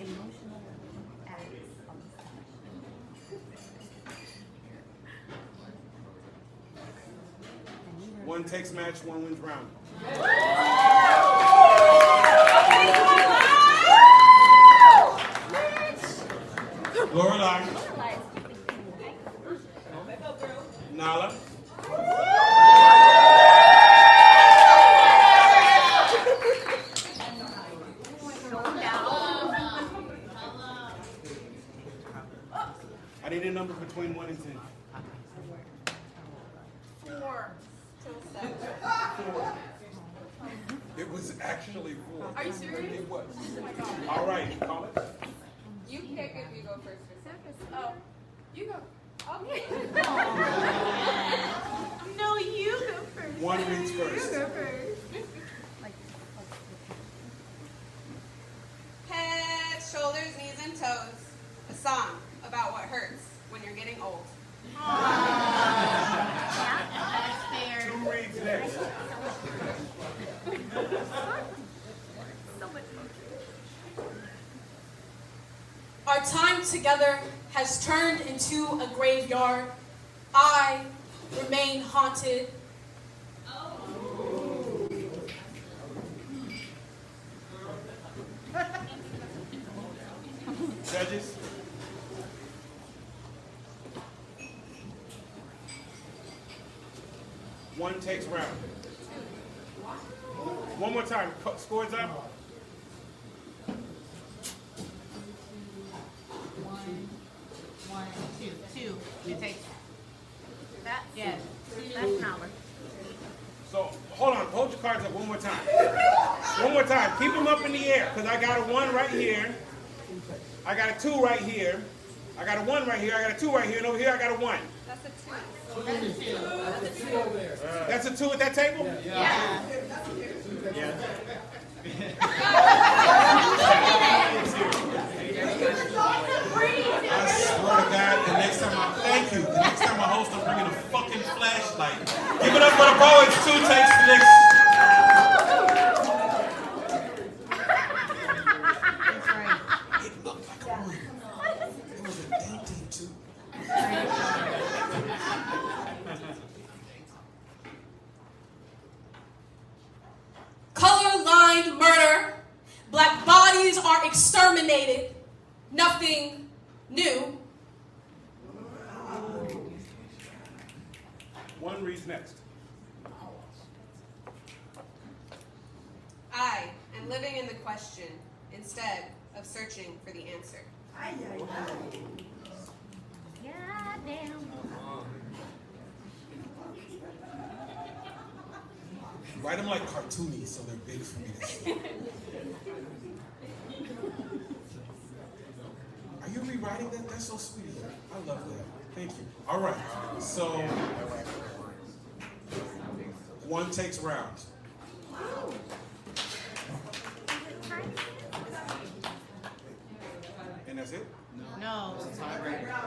One takes match, one wins round. Lorelei. Nala. I need a number between 1 and 10. 4 till 7. 4. It was actually 4. Are you serious? It was. Oh my God. All right, call it. You pick if you go first or second. Oh, you go. Okay. No, you go first. One reads first. You go first. Head, shoulders, knees, and toes. A song about what hurts when you're getting old. That's fair. Two reads next. Our time together has turned into a graveyard. I remain haunted. Judges? One takes round. One more time. Scores up. One, two. You take That? yes. That's Mauer. So hold on. Hold your cards up one more time. One more time. Keep them up in the air because I got a 1 right here. I got a 2 right here. I got a 1 right here. I got a 2 right here. And over here I got a 1. That's a 2. That's a 2 at that table? Yeah. I swear to God, the next time the next time I host, I'm bringing a fucking flashlight. Give it up for the poets. 2 takes the next. That's right. It looked like a 1. It was a dainty 2. Color-lined murder. Black bodies are exterminated. Nothing new. 1 reads next. I am living in the question instead of searching for the answer. Goddamn. Write them like cartoony so they're big for me to see. Are you rewriting that? That's so sweet of you. I love that. Thank you. All right. So 1 takes rounds. And that's it? No.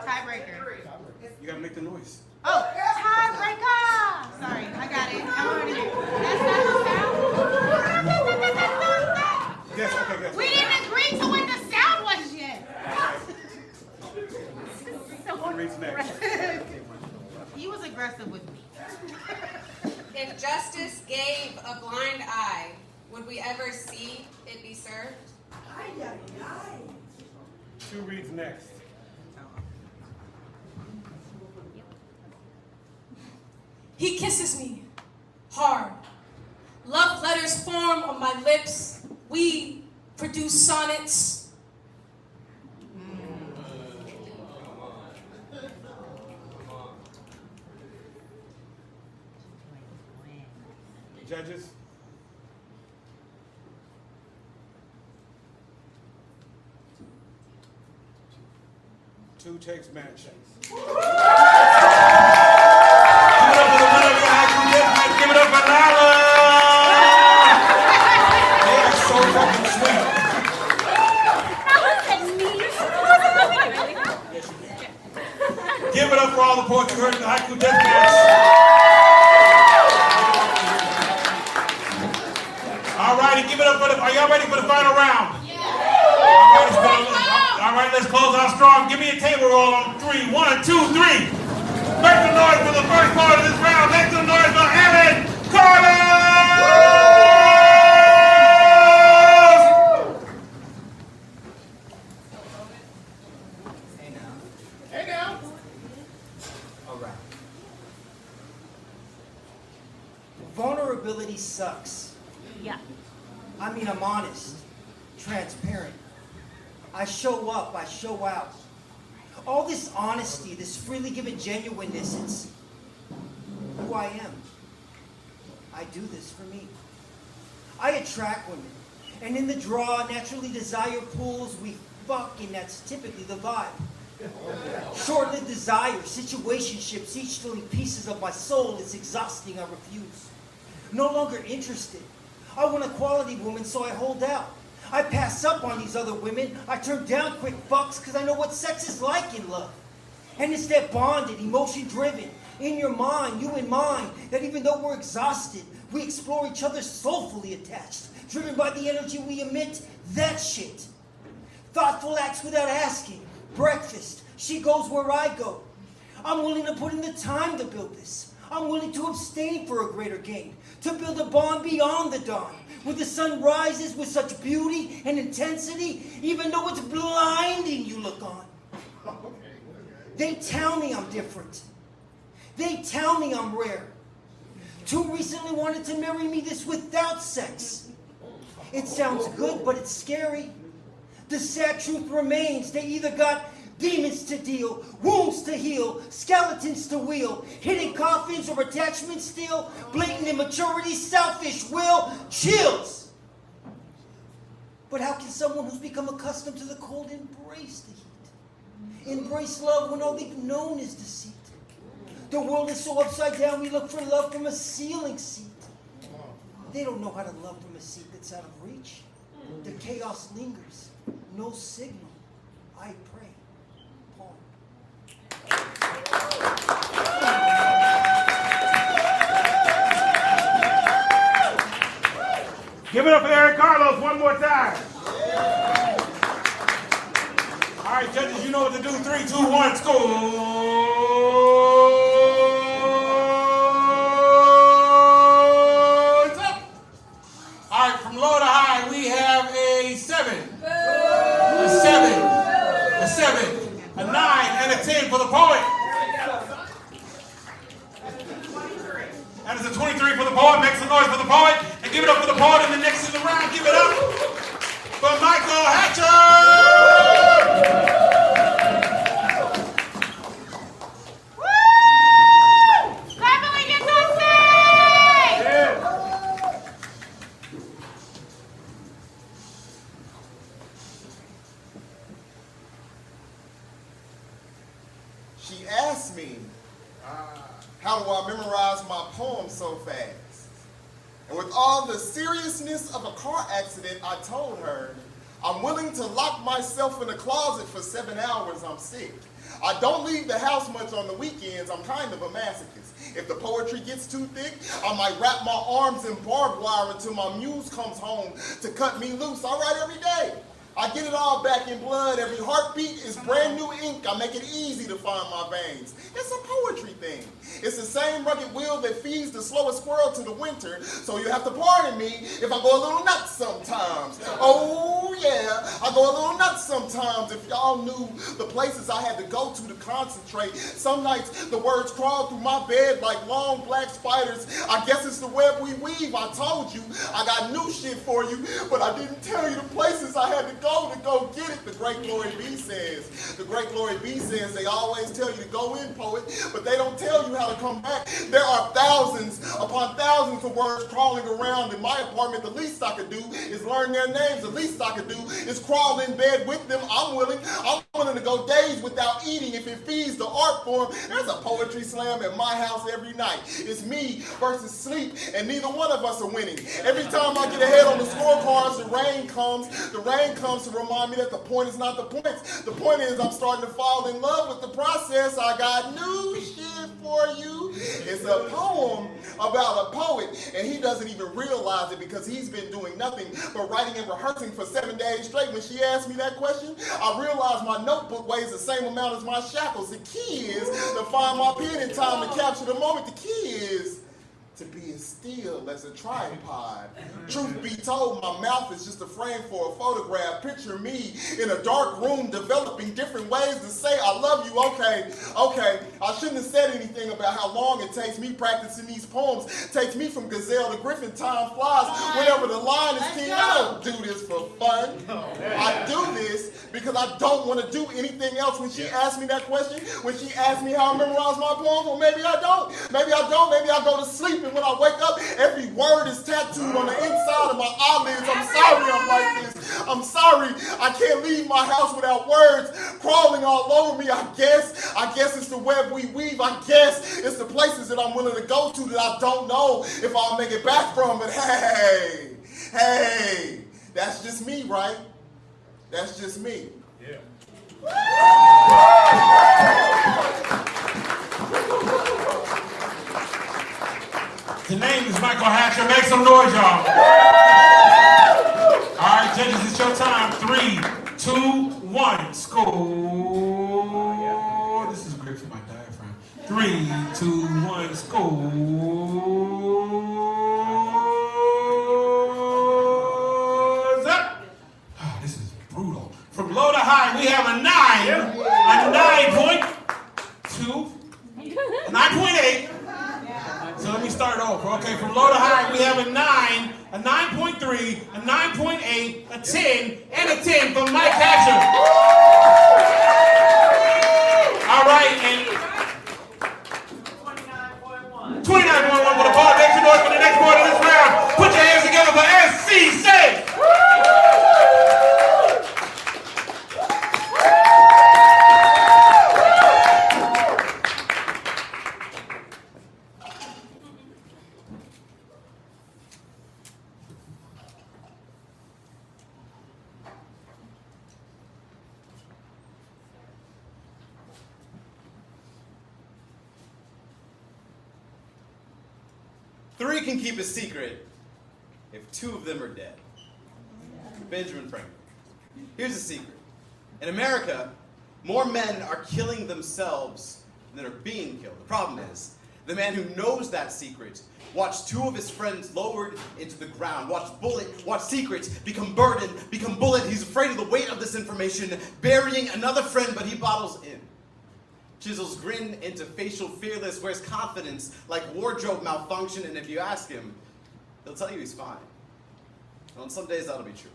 Tiebreaker. You gotta make the noise. Oh, tiebreaker! Sorry, I got it. I'm already here. That's not the sound. Yes, okay, yes. We didn't agree to what the sound was yet. 1 reads next. He was aggressive with me. If justice gave a blind eye, would we ever see it be served? 2 reads next. He kisses me hard. Love letters form on my lips. We produce sonnets. Judges? Two takes match. Give it up for the winner of your high school deathmatch. Give it up for Lala! They are so fucking sweet. Give it up for all the poets you heard in the high school deathmatch. All righty, give it up for the. Are y'all ready for the final round? All right, let's close out strong. Give me a table roll on 3. 1, 2, 3. Make some noise for the first part of this round. Make some noise for Aaron Carlos! Hey now. All right. Vulnerability sucks. Yeah. I mean, I'm honest, transparent. I show up, I show out. All this honesty, this freely given genuineness, it's who I am. I do this for me. I attract women, and in the draw, naturally desire pools, we fuck, and that's typically the vibe. Short-lived desire, situationships, each stealing pieces of my soul, it's exhausting, I refuse. No longer interested. I want a quality woman, so I hold out. I pass up on these other women. I turn down quick fucks because I know what sex is like in love. And it's that bonded, emotion-driven, in your mind, you and mine, that even though we're exhausted, we explore each other soulfully attached, driven by the energy we emit, that shit. Thoughtful acts without asking. Breakfast. She goes where I go. I'm willing to put in the time to build this. I'm willing to abstain for a greater gain, to build a bond beyond the dawn, where the sun rises with such beauty and intensity, even though it's blinding you look on. They tell me I'm different. They tell me I'm rare. Two recently wanted to marry me this without sex. It sounds good, but it's scary. The sad truth remains, they either got demons to deal, wounds to heal, skeletons to wheel, hidden coffins or attachments still, blatant immaturity, selfish will, chills. But how can someone who's become accustomed to the cold embrace the heat? Embrace love when all they've known is deceit. The world is so upside down, we look for love from a ceiling seat. They don't know how to love from a seat that's out of reach. The chaos lingers, no signal. I pray. Paul. Give it up for Eric Carlos one more time. All right, judges, you know what to do. 3, 2, 1, score. From low to high, we have a 7, a 9, and a 10 for the poet. That is a 23 for the poet. Make some noise for the poet, and give it up for the poet in the next in the round. Give it up for Michael Hatcher. She asked me, how do I memorize my poems so fast? And with all the seriousness of a car accident, I told her, I'm willing to lock myself in a closet for 7 hours, I'm sick. I don't leave the house much on the weekends, I'm kind of a masochist. If the poetry gets too thick, I might wrap my arms in barbed wire until my muse comes home to cut me loose. I write every day. I get it all back in blood. Every heartbeat is brand new ink. I make it easy to find my veins. It's a poetry thing. It's the same rugged wheel that feeds the slowest squirrel to the winter. So you have to pardon me if I go a little nuts sometimes. Oh yeah, I go a little nuts sometimes. If y'all knew the places I had to go to concentrate. Some nights the words crawl through my bed like long black spiders. I guess it's the web we weave. I told you I got new shit for you, but I didn't tell you the places I had to go get it. The great Glory B says. The great Glory B says they always tell you to go in, poet, but they don't tell you how to come back. There are thousands upon thousands of words crawling around in my apartment. The least I could do is learn their names. The least I could do is crawl in bed with them. I'm willing to go days without eating if it feeds the art form. There's a poetry slam at my house every night. It's me versus sleep, and neither one of us are winning. Every time I get ahead on the scorecards, the rain comes. The rain comes to remind me that the point is not the points. The point is I'm starting to fall in love with the process. I got new shit for you. It's a poem about a poet, and he doesn't even realize it because he's been doing nothing but writing and rehearsing for 7 days straight. When she asked me that question, I realized my notebook weighs the same amount as my shackles. The key is to find my pen in time to capture the moment. The key is to be as still as a tripod. Truth be told, my mouth is just a frame for a photograph. Picture me in a dark room developing different ways to say I love you. Okay, I shouldn't have said anything about how long it takes me practicing these poems. It takes me from Gazelle to Griffin. Time flies whenever the line is king. I don't do this for fun. I do this because I don't want to do anything else. When she asked me that question, when she asked me how I memorize my poems, well, maybe I don't. Maybe I go to sleep, and when I wake up, every word is tattooed on the inside of my eyelids. I'm sorry I'm like this. I'm sorry I can't leave my house without words crawling all over me. I guess it's the web we weave. I guess it's the places that I'm willing to go to that I don't know if I'll make it back from. But hey, that's just me, right? That's just me. Yeah. The name is Michael Hatcher. Make some noise, y'all. All right, judges, it's your time. 3, 2, 1, score. This is great for my diaphragm. 3, 2, 1, score. High, we have a 9.2, a 9.8. So let me start over. Okay, from low to high, we have a 9, a 9.3, a 9.8, a 10, and a 10 from Mike Hatcher. All right, and 29.1 for the ball. Make some noise for the next part of this round. Put your hands together for SCC. Three can keep a secret if two of them are dead. Benjamin Franklin. Here's a secret. In America, more men are killing themselves than are being killed. The problem is, the man who knows that secret watched two of his friends lowered into the ground, watch secrets become burdened, become bullet. He's afraid of the weight of this information, burying another friend, but he bottles in. Chisels grin into facial fearless, wears confidence like wardrobe malfunction, and if you ask him, he'll tell you he's fine. And on some days that'll be true.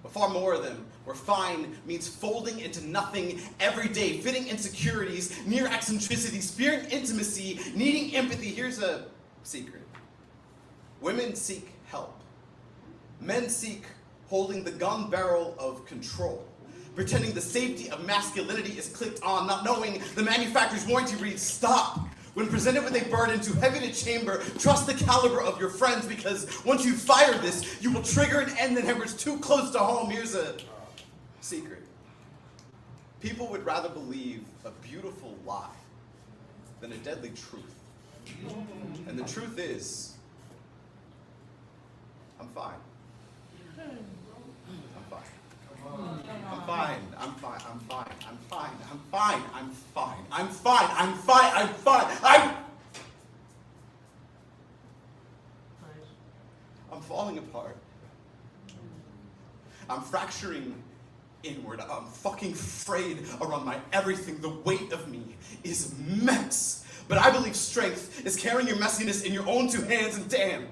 But far more of them, where fine means folding into nothing every day, fitting insecurities, near eccentricities, fearing intimacy, needing empathy. Here's a secret. Women seek help. Men seek holding the gun barrel of control. Pretending the safety of masculinity is clicked on, not knowing the manufacturer's warranty reads stop. When presented with a burden too heavy to chamber, trust the caliber of your friends, because once you fire this, you will trigger an end that hammers too close to home. Here's a secret. People would rather believe a beautiful lie than a deadly truth. And the truth is, I'm fine. I'm fine. I'm fine. I'm fine. I'm fine. I'm fine. I'm fine. I'm fine. I'm fine. I'm fine. I'm fine. I'm falling apart. I'm fracturing inward. I'm fucking frayed around my everything. The weight of me is immense. But I believe strength is carrying your messiness in your own two hands, and damn,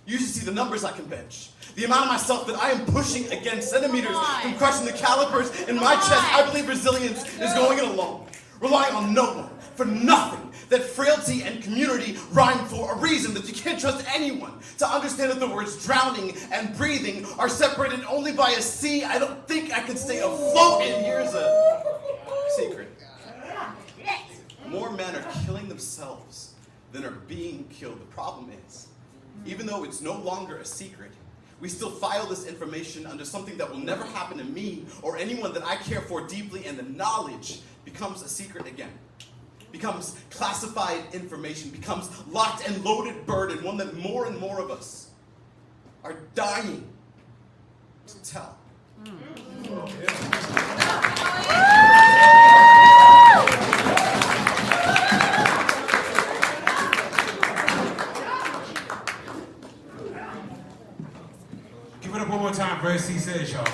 you should see the numbers I can bench. The amount of myself that I am pushing against, centimeters from crushing the calipers in my chest. I believe resilience is going it alone, relying on no one, for nothing. That frailty and community rhyme for a reason, that you can't trust anyone. To understand that the words drowning and breathing are separated only by a sea I don't think I can stay afloat in. Here's a secret. More men are killing themselves than are being killed. The problem is, even though it's no longer a secret, we still file this information under something that will never happen to me or anyone that I care for deeply, and the knowledge becomes a secret again. Becomes classified information, becomes locked and loaded burden, one that more and more of us are dying to tell. Give it up one more time for SC Says, y'all.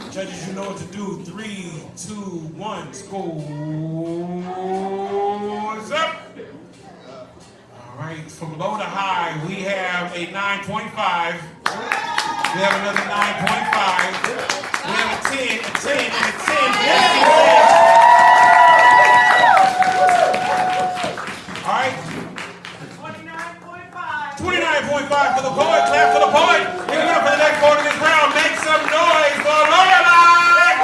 Judges, you know what to do. 3, 2, 1, scores up. All right, from low to high, we have a 9.5. We have another 9.5. We have a 10, a 10, and a 10 for SC Says. All right. 29.5 for the poet. Clap for the poet. Give it up for the next part of this round. Make some noise for Lorelai.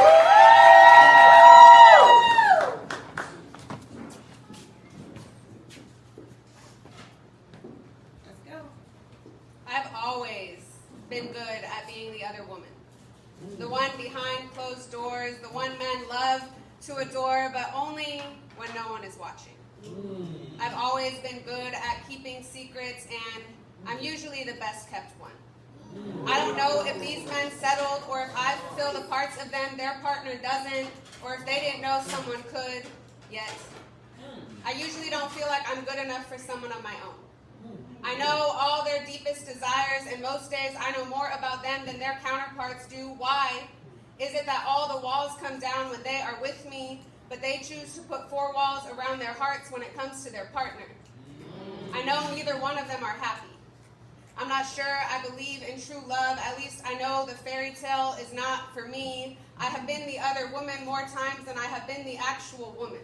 Let's go. I've always been good at being the other woman. The one behind closed doors, the one men love to adore, but only when no one is watching. I've always been good at keeping secrets, and I'm usually the best kept one. I don't know if these men settled, or if I fulfill the parts of them their partner doesn't, or if they didn't know someone could yet. I usually don't feel like I'm good enough for someone on my own. I know all their deepest desires, and most days I know more about them than their counterparts do. Why? Is it that all the walls come down when they are with me, but they choose to put 4 walls around their hearts when it comes to their partner? I know neither one of them are happy. I'm not sure I believe in true love. At least I know the fairy tale is not for me. I have been the other woman more times than I have been the actual woman.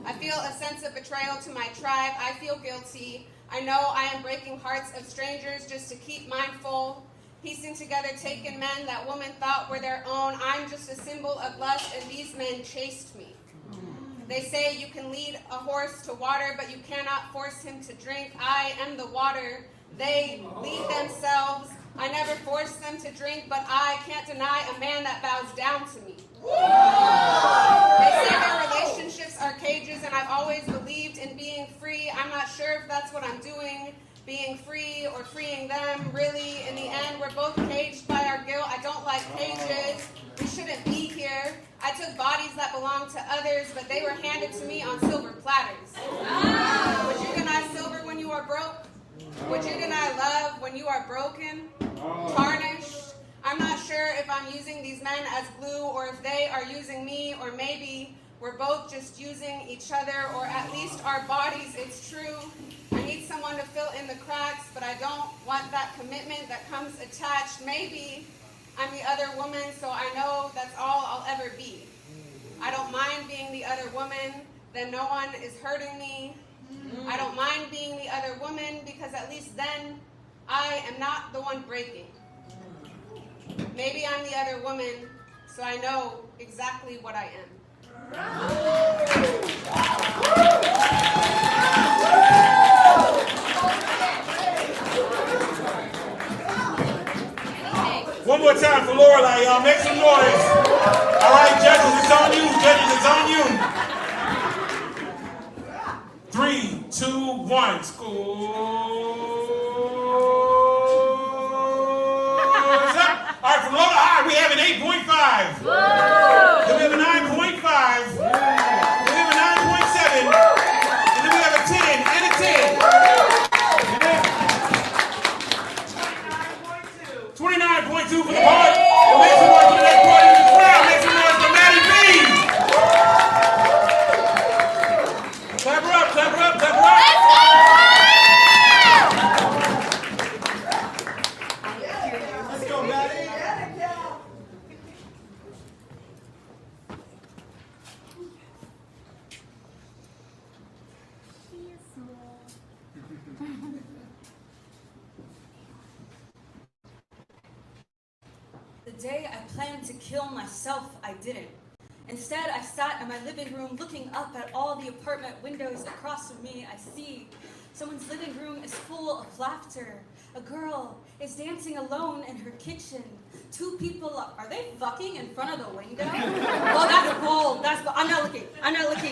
I feel a sense of betrayal to my tribe. I feel guilty. I know I am breaking hearts of strangers just to keep mine full. Piecing together taken men that woman thought were their own. I'm just a symbol of lust, and these men chased me. They say you can lead a horse to water, but you cannot force him to drink. I am the water. They lead themselves. I never force them to drink, but I can't deny a man that bows down to me. They say their relationships are cages, and I've always believed in being free. I'm not sure if that's what I'm doing, being free or freeing them. Really, in the end, we're both caged by our guilt. I don't like cages. We shouldn't be here. I took bodies that belonged to others, but they were handed to me on silver platters. Would you deny silver when you are broke? Would you deny love when you are broken, tarnished? I'm not sure if I'm using these men as glue or if they are using me, or maybe we're both just using each other, or at least our bodies. It's true. I need someone to fill in the cracks, but I don't want that commitment that comes attached. Maybe I'm the other woman, so I know that's all I'll ever be. I don't mind being the other woman, then no one is hurting me. I don't mind being the other woman, because at least then I am not the one breaking. Maybe I'm the other woman, so I know exactly what I am. One more time for Lorelai, y'all. Make some noise. All right, judges, it's on you. Judges, it's on you. 3, 2, 1. Scores up. All right, from low to high, we have an 8.5. Then we have a 9.5. Then we have a 9.7. And then we have a 10 and a 10. 29.2 for the part. And make some noise for the next part in the crowd. Make some noise for Maddie B. Clap her up, clap her up, clap her up. Let's go, Maddie. The day I planned to kill myself, I didn't. Instead, I sat in my living room looking up at all the apartment windows across from me. I see someone's living room is full of laughter. A girl is dancing alone in her kitchen. 2 people are they fucking in front of the window? Oh, that's bold. That's bold. I'm not looking.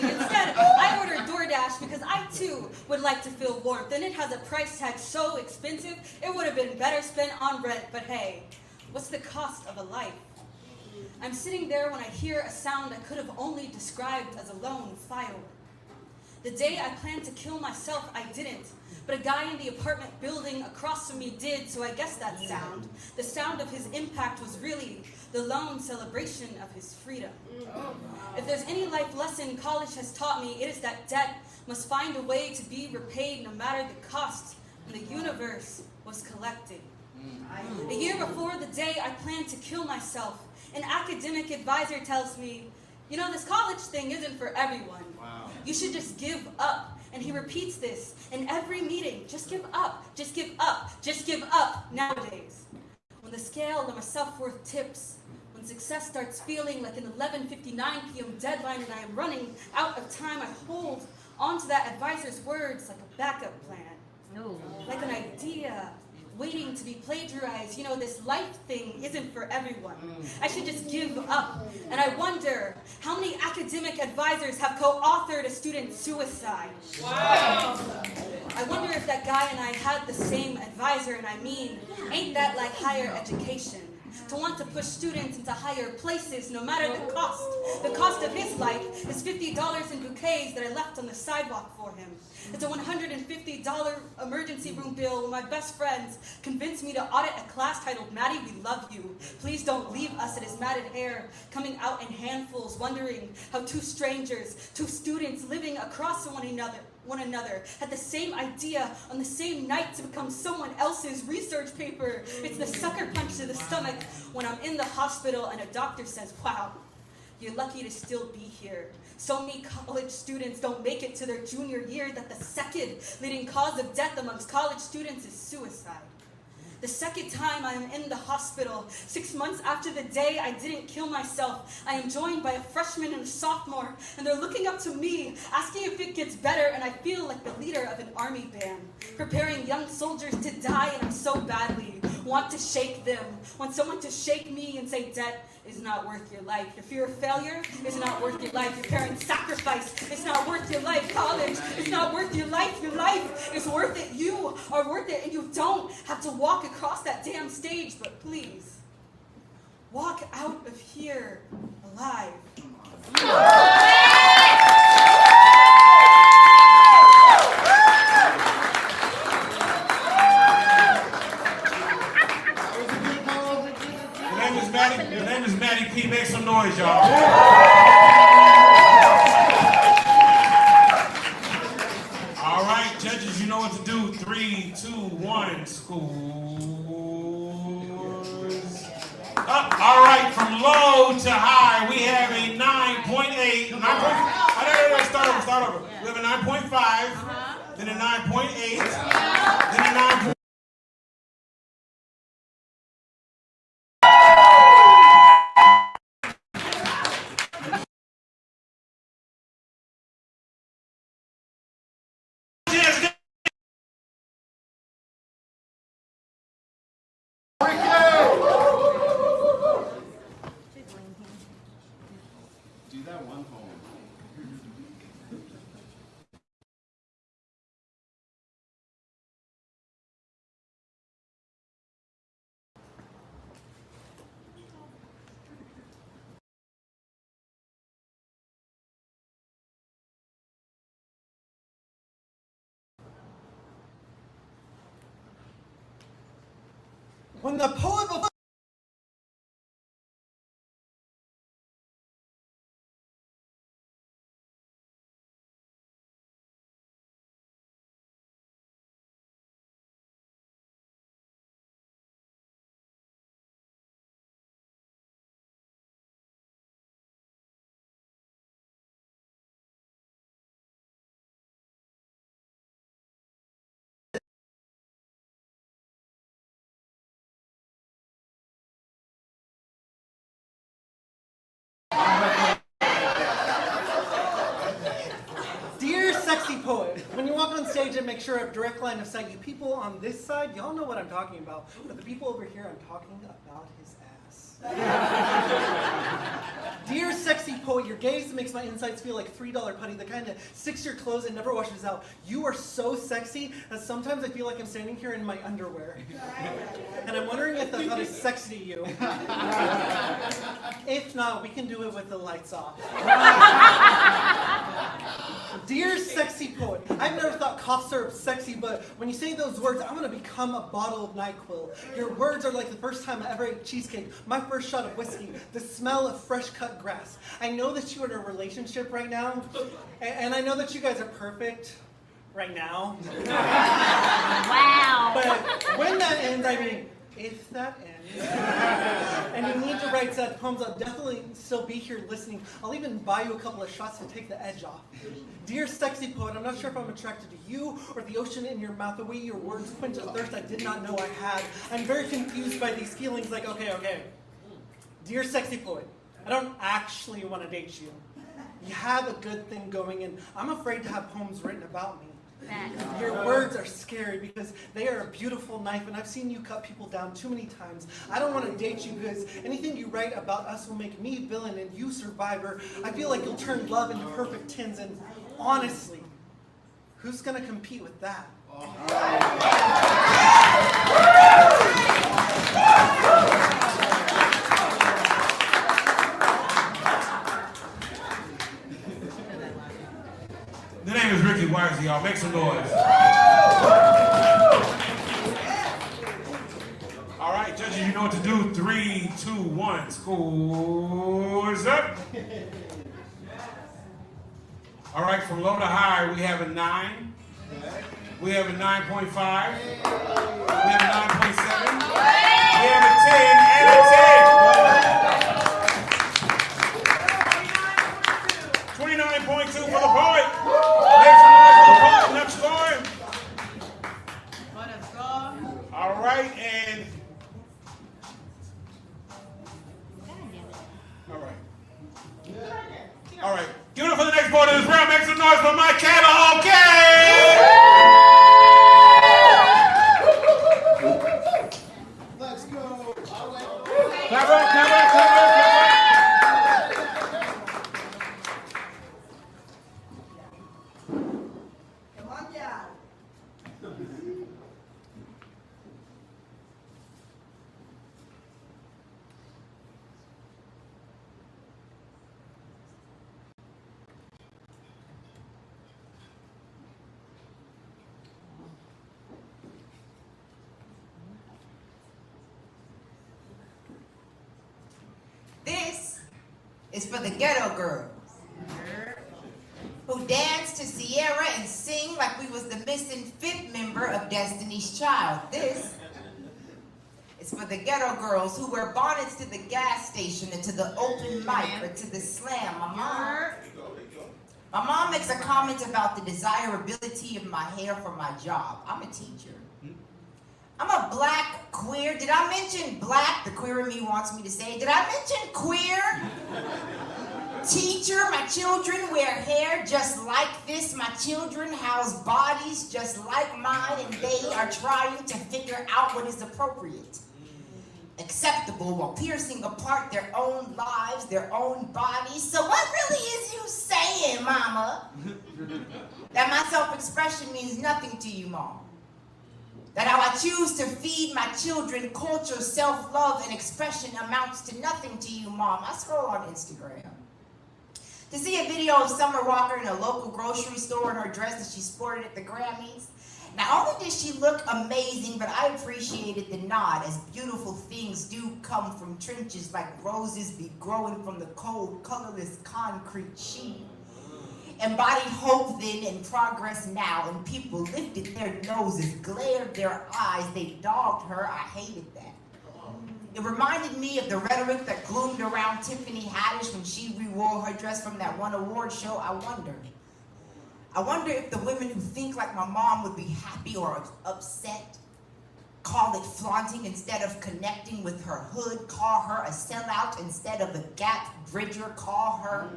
Instead, I ordered DoorDash because I too would like to feel warmth, and it has a price tag so expensive it would have been better spent on rent. But hey, what's the cost of a life? I'm sitting there when I hear a sound I could have only described as a lone firework. The day I planned to kill myself, I didn't, but a guy in the apartment building across from me did, so I guess that sound, the sound of his impact, was really the lone celebration of his freedom. If there's any life lesson college has taught me, it is that debt must find a way to be repaid no matter the cost, and the universe was collecting. A year before the day I planned to kill myself, an academic advisor tells me, you know, this college thing isn't for everyone. Wow. You should just give up. And he repeats this in every meeting. Just give up, just give up, just give up. Nowadays, when the scale of my self-worth tips, when success starts feeling like an 11:59 p.m. deadline and I am running out of time, I hold onto that advisor's words like a backup plan. No. Like an idea waiting to be plagiarized. You know, this life thing isn't for everyone. I should just give up. And I wonder how many academic advisors have co-authored a student suicide. Wow. I wonder if that guy and I had the same advisor, and I mean, ain't that like higher education? to want to push students into higher places no matter the cost. The cost of his life is $50 in bouquets that I left on the sidewalk for him. It's a $150 emergency room bill when my best friends convinced me to audit a class titled Maddie, We Love You. Please don't leave us. It is matted hair coming out in handfuls, wondering how two strangers, two students living across one another had the same idea on the same night to become someone else's research paper. It's the sucker punch to the stomach when I'm in the hospital and a doctor says, wow, you're lucky to still be here. So many college students don't make it to their junior year that the second leading cause of death amongst college students is suicide. The second time I am in the hospital, 6 months after the day I didn't kill myself, I am joined by a freshman and a sophomore, and they're looking up to me, asking if it gets better, and I feel like the leader of an army band, preparing young soldiers to die, and I so badly want to shake them, want someone to shake me and say, debt is not worth your life. Your fear of failure is not worth your life. Your parents' sacrifice is not worth your life. College is not worth your life. Your life is worth it. You are worth it, and you don't have to walk across that damn stage, but please, walk out of here alive. Your name is Maddie P. Make some noise, y'all. All right, judges, you know what to do. 3, 2, 1, scores. Up. All right, from low to high, we have a 9.8. Start over. We have a 9.5, then a 9.8, then a 9. Do that one poem. When the poet of Dear sexy poet, when you walk on stage and make sure I have direct line of sight, you people on this side, y'all know what I'm talking about. But the people over here, I'm talking about his ass. Dear sexy poet, your gaze makes my insides feel like $3 putty, the kind that sticks to your clothes and never washes out. You are so sexy that sometimes I feel like I'm standing here in my underwear. And I'm wondering if the thought is sexy to you. If not, we can do it with the lights off. Dear sexy poet, I've never thought cough syrup sexy, but when you say those words, I'm gonna become a bottle of NyQuil. Your words are like the first time I ever ate cheesecake, my first shot of whiskey, the smell of fresh cut grass. I know that you are in a relationship right now, and I know that you guys are perfect right now. Wow. But when that ends, I mean, if that ends, and you need to write sad poems, I'll definitely still be here listening. I'll even buy you a couple of shots to take the edge off. Dear sexy poet, I'm not sure if I'm attracted to you or the ocean in your mouth, the way your words quench a thirst I did not know I had. I'm very confused by these feelings like, okay. Dear sexy poet, I don't actually want to date you. You have a good thing going, and I'm afraid to have poems written about me. Your words are scary because they are a beautiful knife, and I've seen you cut people down too many times. I don't want to date you because anything you write about us will make me villain and you survivor. I feel like you'll turn love into perfect tins, and honestly, who's going to compete with that? right, judges, you know what to do. 3, 2, 1. Scores up. All right, from low to high, we have a 9. We have a 9.5. We have a 9.7. We have a 10 and a 10. 29.2 for the poet. Next score. All right, and all right. Give it up for the next board of this round. Make some noise for Mike Kayla. Okay. Let's go. Clap up. Come on down. This is for the ghetto girls who dance to Sierra and sing like we was the missing fifth member of Destiny's Child. This is for the ghetto girls who wear bonnets to the gas station and to the open mic or to the slam. My mom makes a comment about the desirability of my hair for my job. I'm a teacher. I'm a black queer. Did I mention black? The queer in me wants me to say. Did I mention queer? Teacher, my children wear hair just like this. My children house bodies just like mine, and they are trying to figure out what is appropriate, acceptable, while piercing apart their own lives, their own bodies. So what really is you saying, mama? That my self-expression means nothing to you, mom? That how I choose to feed my children culture, self-love, and expression amounts to nothing to you, mom? I scroll on Instagram to see a video of Summer Walker in a local grocery store in her dress that she sported at the Grammys. Not only did she look amazing, but I appreciated the nod, as beautiful things do come from trenches like roses be growing from the cold, colorless concrete sheet. Embodied hope then and progress now, and people lifted their noses, glared their eyes, they dogged her. I hated that. It reminded me of the rhetoric that gloomed around Tiffany Haddish when she re-wore her dress from that one award show. I wonder if the women who think like my mom would be happy or upset. Call it flaunting instead of connecting with her hood. Call her a sellout instead of a gap bridger. Call her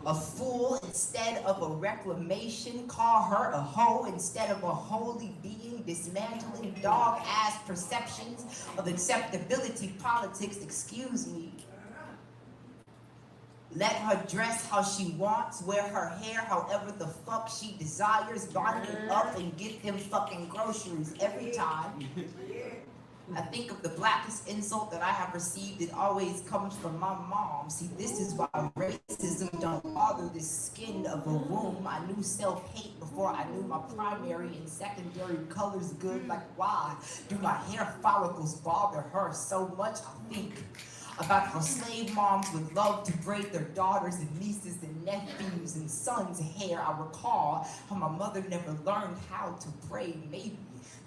a fool instead of a reclamation. Call her a hoe instead of a holy being. Dismantling dog-ass perceptions of acceptability politics. Excuse me. Let her dress how she wants, wear her hair however the fuck she desires, bond it up and get them fucking groceries every time. I think of the blackest insult that I have received, it always comes from my mom. See, this is why racism don't bother the skin of a womb. I knew self-hate before I knew my primary and secondary colors good. Like, why do my hair follicles bother her so much? I think about how slave moms would love to braid their daughters and nieces and nephews and sons' hair. I recall how my mother never learned how to braid. Maybe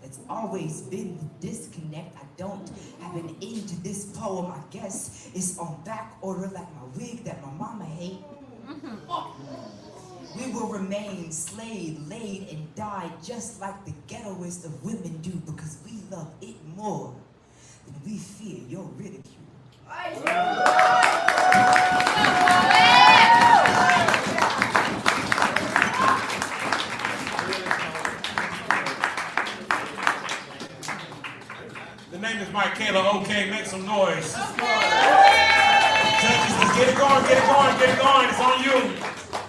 it's always been the disconnect. I don't have an end to this poem. I guess it's on back order like my wig that my mama hate. We will remain slaved, laid, and died just like the ghettoest of women do, because we love it more than we fear your ridicule. The name is Mike Kayla. Okay, make some noise. Judges, let's get it going, get it going, get it going. It's on you.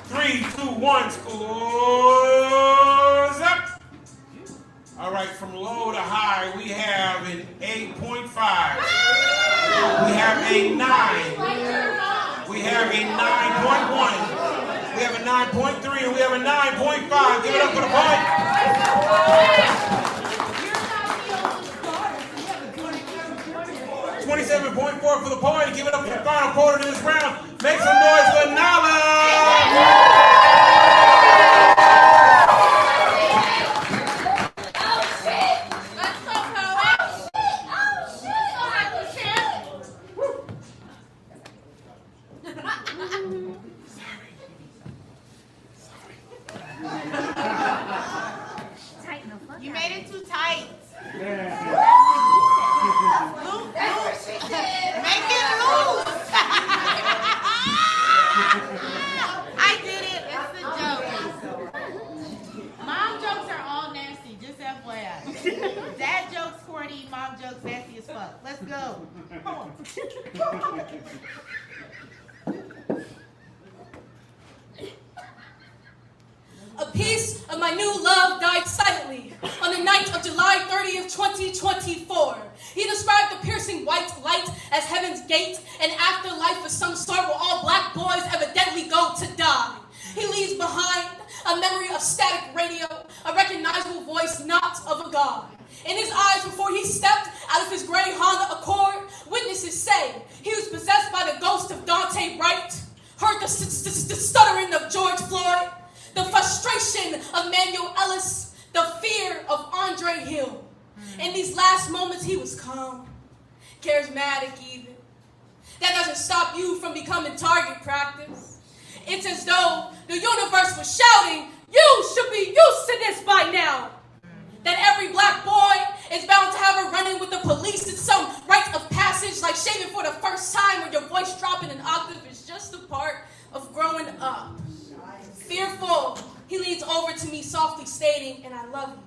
3, 2, 1, scores up. All right, from low to high, we have an 8.5. We have a 9. We have a 9.1. We have a 9.3, and we have a 9.5. Give it up for the point. 27.4 for the poet. Give it up for the final poet of this round. Make some noise for Nala. Tighten the fuck You out made of it too tight. Make it loose. I did it. It's a joke. Mom jokes are all nasty, just FYI. Dad jokes corny, mom jokes nasty as fuck. Let's go. A piece of my new love died silently on the night of July 30th, 2024. He described the piercing white light as heaven's gate, an afterlife of some sort where all black boys evidently go to die. He leaves behind a memory of static radio, a recognizable voice not of a god. In his eyes before he stepped out of his gray Honda Accord, witnesses say he was possessed by the ghost of Dante Wright, heard the stuttering of George Floyd, the frustration of Manuel Ellis, the fear of Andre Hill. In these last moments, he was calm, charismatic even. That doesn't stop you from becoming target practice. It's as though the universe was shouting, "You should be used to this by now." That every black boy is bound to have a run-in with the police. It's some rite of passage, like shaving for the first time, where your voice dropping an octave is just a part of growing up. Fearful, he leans over to me softly stating, "And I love you."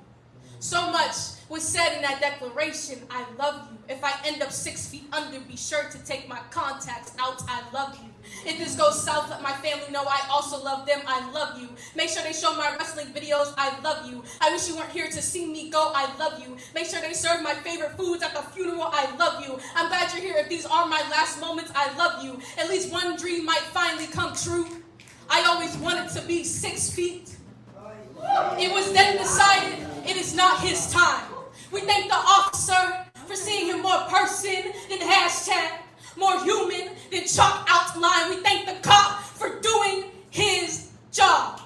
So much was said in that declaration, "I love you." If I end up 6 feet under, be sure to take my contacts out. I love you. If this goes south, let my family know I also love them. I love you. Make sure they show my wrestling videos. I love you. I wish you weren't here to see me go. I love you. Make sure they serve my favorite foods at the funeral. I love you. I'm glad you're here. If these are my last moments, I love you. At least one dream might finally come true. I always wanted to be 6 feet. It was then decided it is not his time. We thank the officer for seeing him more person than hashtag, more human than chalk outline. We thank the cop for doing his job,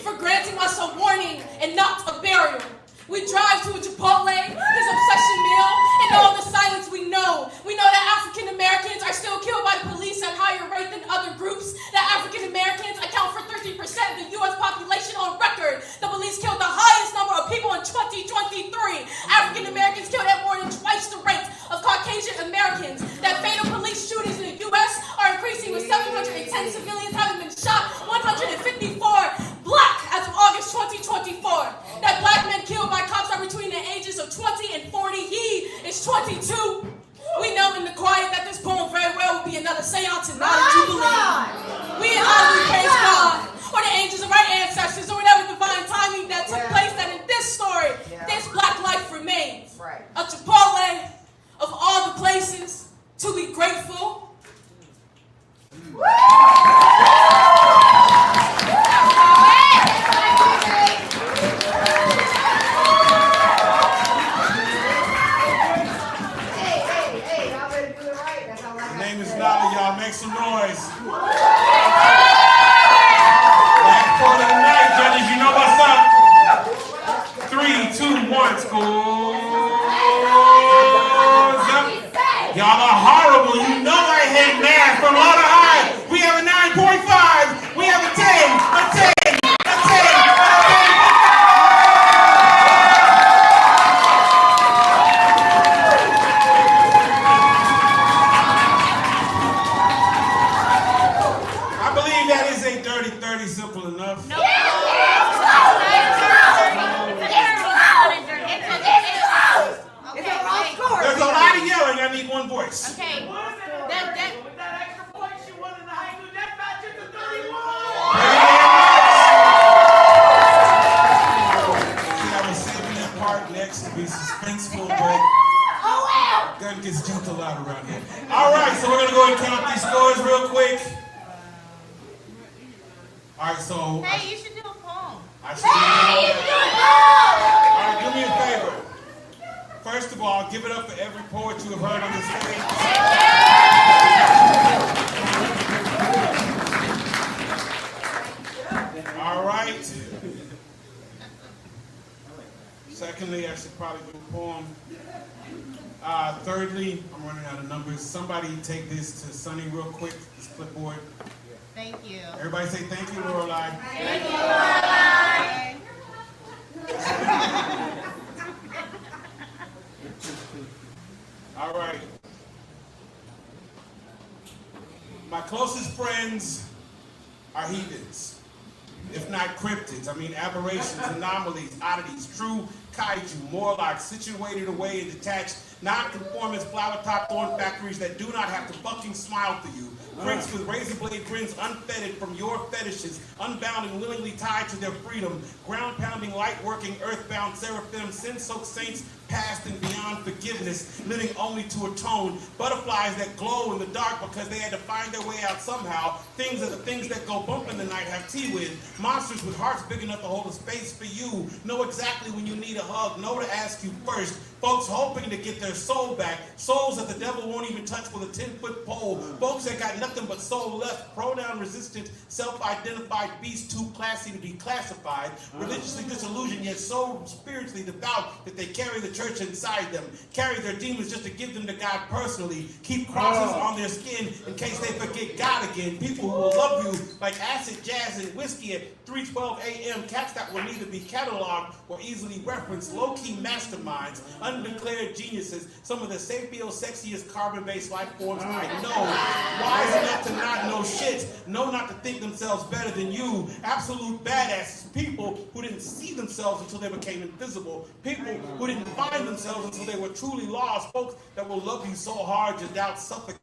for granting us a warning and not a burial. We drive to a Chipotle, his obsession meal, and all the silence we know. We know that African Americans are still killed by the police at higher rate than other groups, that African Americans account for 30% of the U.S. population on record. The police killed the highest number of people in 2023. African Americans killed at more than twice the rate of Caucasian Americans. That fatal police shootings in the U.S. are increasing, with 710 civilians having been shot, 154 black as of August 2024. That black men killed by cops are between the ages of 20 and 40. He is 22. We know in the quiet that this poem very well will be another seance and not a jubilee. We in honor, we praise God, or the angels of our ancestors, or whatever divine timing that took place, that in this story, this black life remains. A Chipotle of all the places to be grateful. Y'all make some noise. Black quote of the night, judges, you know what's up. 3, 2, 1, scores up. Y'all are horrible. You know I hate math from low to high. We have a 9.5. We have a 10, a 10, a 10, a 10. Simple enough. No. There's a lot of yelling. I need one voice. Okay. With that extra point, she won in the high school death match at the 31. See, I was saving that part next to be suspenseful, but that gets jumped a lot around here. All right, so we're going to go and count these scores real quick. All right, so... Hey, you should do a poem. I should do a poem. All right, do me a favor. First of all, give it up for every poet you have heard on the stage. All right. Secondly, I should probably do a poem. Thirdly, I'm running out of numbers. Somebody take this to Sonny real quick, this clipboard. Thank you. Everybody say thank you, Lorelai. Thank you, Lorelai. All right. My closest friends are heathens, if not cryptids. I mean aberrations, anomalies, oddities, true kaiju, more like situated away and detached, non-conformist flower-top thorn factories that do not have to fucking smile for you. Freaks with razor blade grins unfettered from your fetishes, unbound and willingly tied to their freedom. Ground-pounding, light-working, earthbound seraphim, sin-soaked saints, past and beyond forgiveness, living only to atone. Butterflies that glow in the dark because they had to find their way out somehow. Things are the things that go bump in the night, have tea with. Monsters with hearts big enough to hold a space for you. Know exactly when you need a hug, know to ask you first. Folks hoping to get their soul back. Souls that the devil won't even touch with a 10-foot pole. Folks that got nothing but soul left. Pronoun resistant, self-identified beasts too classy to be classified. Religiously disillusioned yet so spiritually devout that they carry the church inside them. Carry their demons just to give them to God personally. Keep crosses on their skin in case they forget God again. People who will love you like acid, jazz, and whiskey at 3:12 a.m. Cats that will neither be cataloged or easily referenced. Low-key masterminds. Undeclared geniuses, some of the sapio-sexiest carbon-based life forms I know. Wise enough to not know shit, know not to think themselves better than you. Absolute badasses, people who didn't see themselves until they became invisible. People who didn't find themselves until they were truly lost. Folks that will love you so hard your doubts suffocate.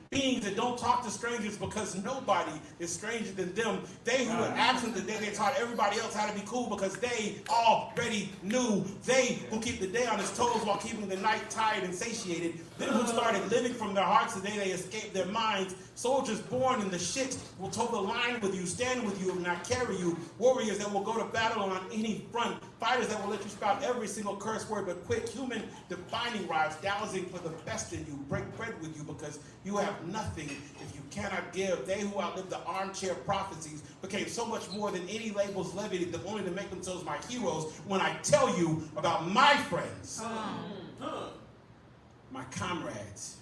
Beings that don't talk to strangers because nobody is stranger than them. They who were absent the day they taught everybody else how to be cool because they already knew. They who keep the day on its toes while keeping the night tired and satiated. Them who started living from their hearts the day they escaped their minds. Soldiers born in the shit will toe the line with you, stand with you, and not carry you. Warriors that will go to battle on any front. Fighters that will let you spout every single curse word but quick. Human defining rhymes, dowsing for the best in you. Break bread with you because you have nothing if you cannot give. They who outlived the armchair prophecies became so much more than any labels levied, only to make themselves my heroes when I tell you about my friends. My comrades,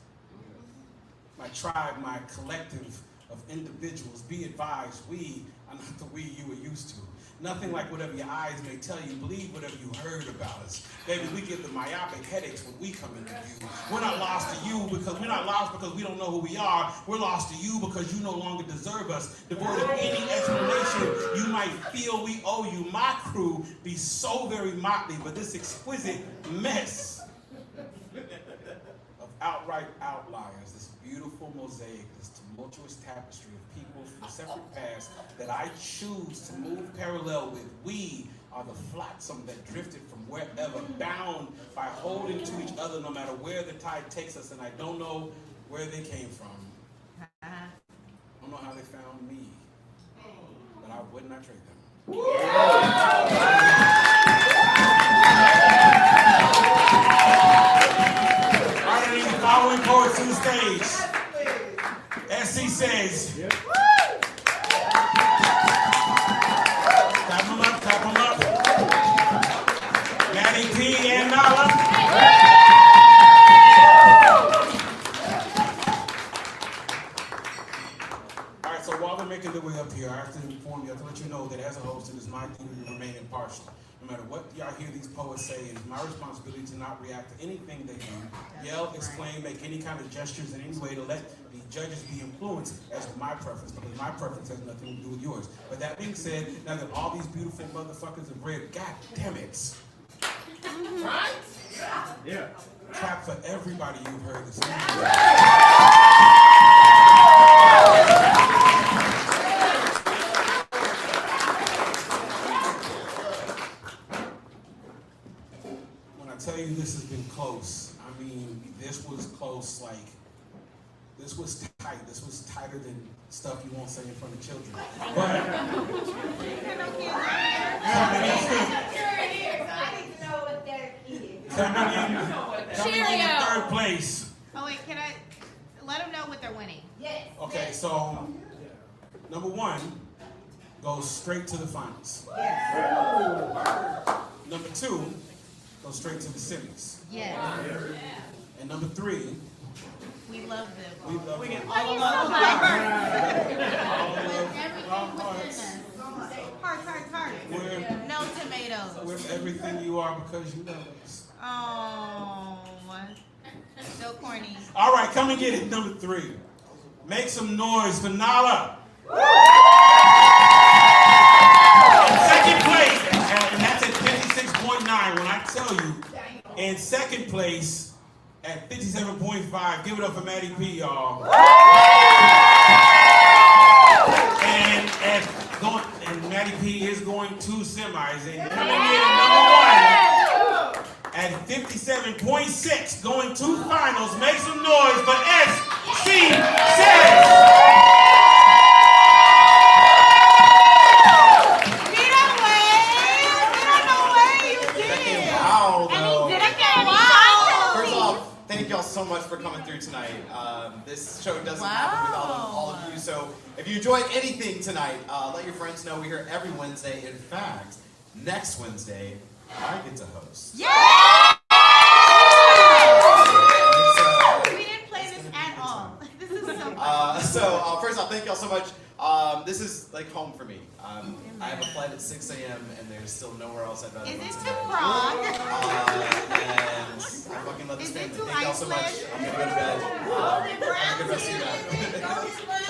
my tribe, my collective of individuals. Be advised, we are not the we you were used to. Nothing like whatever your eyes may tell you. Believe whatever you heard about us. Baby, we give the myopic headaches when we come into view. We're not lost to you because we're not lost because we don't know who we are. We're lost to you because you no longer deserve us. Devoid of any explanation, you might feel we owe you. My crew be so very motley, but this exquisite mess of outright outliers, this beautiful mosaic, this tumultuous tapestry of people from separate paths that I choose to move parallel with. We are the flotsam that drifted from wherever, bound by holding to each other no matter where the tide takes us, and I don't know where they came from. I don't know how they found me, but I would not trade them. The following poets to the stage. SC says. Clap them up, clap them up. Maddie P and Nala. All right, so while they're making their way up here, I have to inform you, I have to let you know that as a host, it is my duty to remain impartial. No matter what y'all hear these poets say, it is my responsibility to not react to anything they do, yell, exclaim, make any kind of gestures in any way to let the judges be influenced as to my preference, because my preference has nothing to do with yours. But that being said, now that all these beautiful motherfuckers have read, God damn it. Right? Yeah. Clap for everybody you've heard this evening. Tell you this has been close. I mean, this was close, like, this was tight. This was tighter than stuff you won't say in front of children. But, I need to know what that is. coming in third place. Oh wait, can I let them know what they're winning? Yes. Okay, so number one goes straight to the finals. Number two goes straight to the semis. Yes. And number three, We love them. we love We you. get all of our Heart. We're No tomatoes. with everything you are because you love us. Oh, so corny. All right, come and get it. Number three. Make some noise for Nala. In second place, and that's at 56.9. When I tell you, in second place at 57.5, give it up for Maddie P, y'all. And Maddie P is going to semis and coming in at number one at 57.6, going to finals. Make some noise for SC Says. First off, thank y'all so much for coming through tonight. This show doesn't happen without all of you. So if you enjoyed anything tonight, let your friends know. We're here every Wednesday. In fact, next Wednesday, I get to host. We didn't play this at all. This is so fun. So first off, thank y'all so much. This is like home for me. I have a flight at 6 a.m. and there's still nowhere else I'd rather Is go it to tonight. Prague? And I fucking love this Is it family. to Thank y'all so much. Iceland? I'm gonna go to bed. Have a good rest of your night.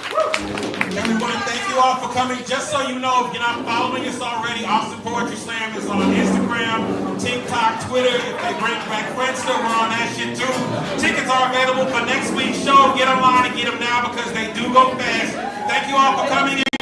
Everyone, thank you all for coming. Just so you know, if you're not following us already, Austin Poetry Slam is on Instagram, TikTok, Twitter. If they bring back Friendster, we're on that shit too. Tickets are available for next week's show. Get online and get them now because they do go fast. Thank you all for coming in.